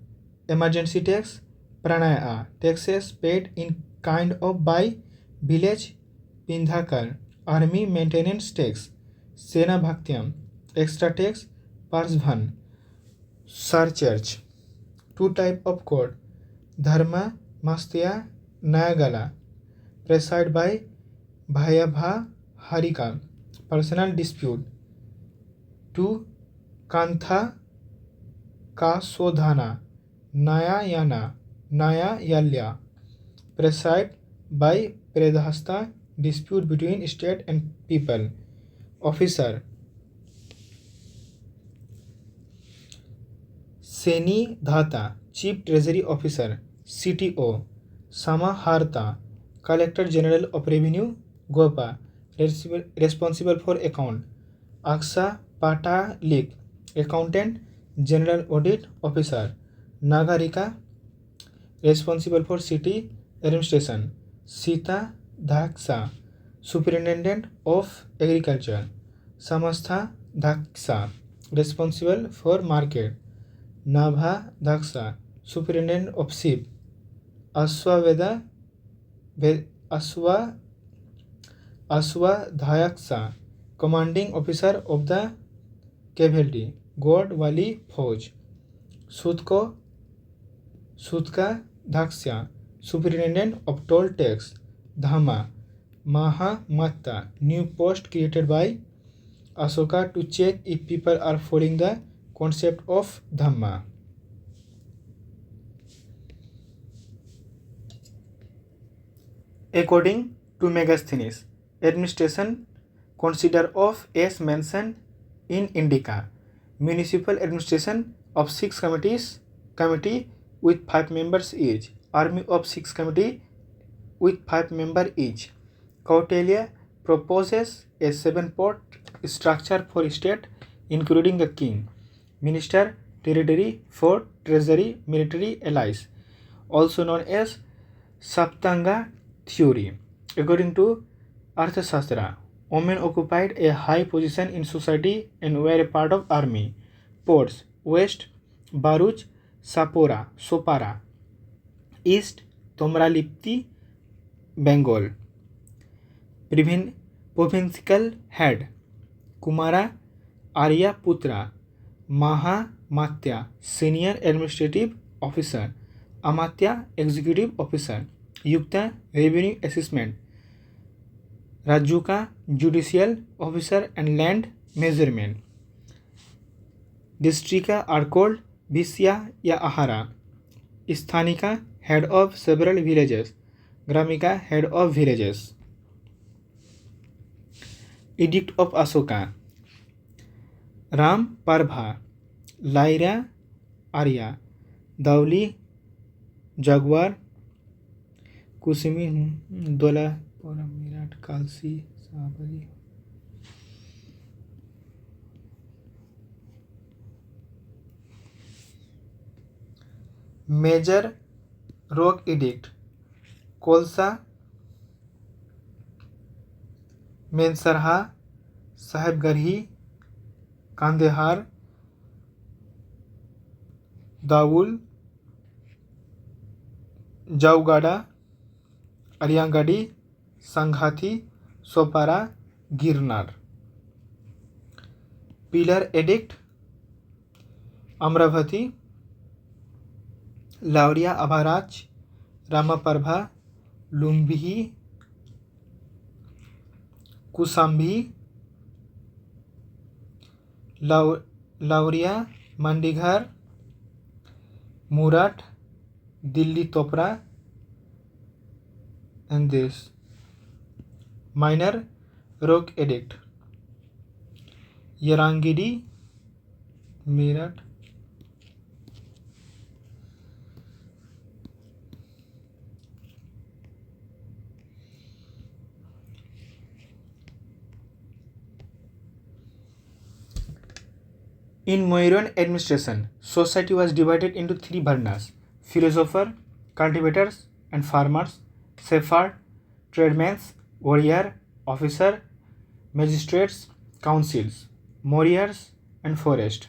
emergency tax, Pranaya; taxes paid in kind of by village, Pindhakar; army maintenance tax, Sena Bhaktyam; extra tax, Parsvan; surcharge. 2 type of court, Dharma Mastya Nayagala, presided by Bhayabha Harika; personal dispute. 2 Kantha Kasodhana Nayayalya, presided by Predhasta; dispute between state and people. Officer Seni Dhata, chief treasury officer, CTO. Samaharta, collector general of revenue, Gopa, responsible for account. Aksa Patalik, accountant general audit officer. Nagarika, responsible for city administration. Sita Dhaksa, superintendent of agriculture. Samastha Dhaksa, responsible for market. Nabha Dhaksa, superintendent of ship. Ashwadhyaksa, commanding officer of the cavalry. God Wali Fauj. Sutka Dhaksya, superintendent of toll tax. Dhamma Mahamatta, new post created by Asoka to check if people are following the concept of Dhamma. According to Megasthenes, administration consider of as mentioned in Indica. Municipal administration of 6 committee with 5 members each. Army of 6 committee with 5 members each. Kautilya proposes a 7-part structure for state, including a king, minister, territory, fort, treasury, military, allies, also known as Saptanga theory. According to Arthashastra, women occupied a high position in society and were a part of army. Ports: west, Bharuch, Sopara; east, Tomralipti, Bengal. Provincial head: Kumara, Arya Putra; Mahamatya, senior administrative officer; Amatya, executive officer; Yukta, revenue assessment; Rajuka, judicial officer and land measurement. Distrika are called Visya ya Ahara. Sthanika, head of several villages. Gramika, head of villages. Edict of Asoka. Ram Parva, Lyra Arya, Dauli Jaguar, Kusumi Dola Mirat Kalsi Sabari. Major rock edict: Kolsa, Mensarha, Sahibgarhi, Kandahar, Daul, Jaugada, Yerragudi, Sannati, Sopara, Girnar. Pillar edict, Amaravati, Lauriya Araraj, Rampurva, Lumbini, Kaushambi, Lauriya, मंडीघर, Meerut, Delhi Topra, and this. Minor rock edict, Yarangidi, Meerut, in Moirun administration, society was divided into three varnas: philosopher, cultivators and farmers, shepherd, tradesmen, warrior, officer, magistrates, councils, warriors and forest.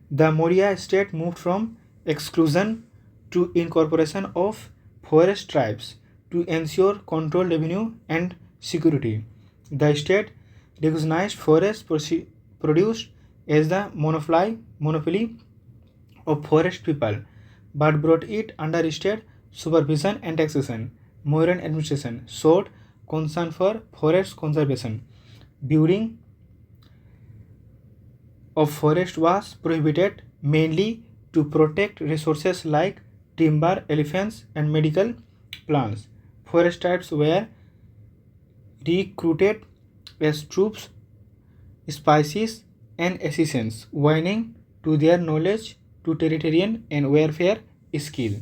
The Maurya state moved from exclusion to incorporation of forest tribes to ensure control, revenue and security. The state recognized forest produce as the monopoly of forest people, but brought it under state supervision and taxation. Modern administration showed concern for forest conservation. Building of forest was prohibited, mainly to protect resources like timber, elephants and medical plants. Forest tribes were recruited as troops, spices and assistants, winning to their knowledge to territorial and warfare skill.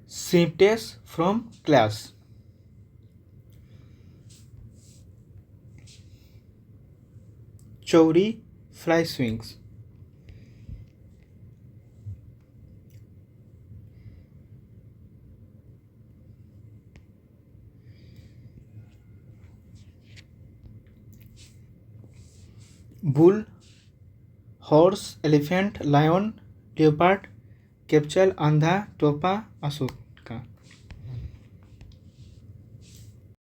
Symptoms from class: Chowri, fly swings. Bull, horse, elephant, lion, leopard, capchal, andha, topa, asuk.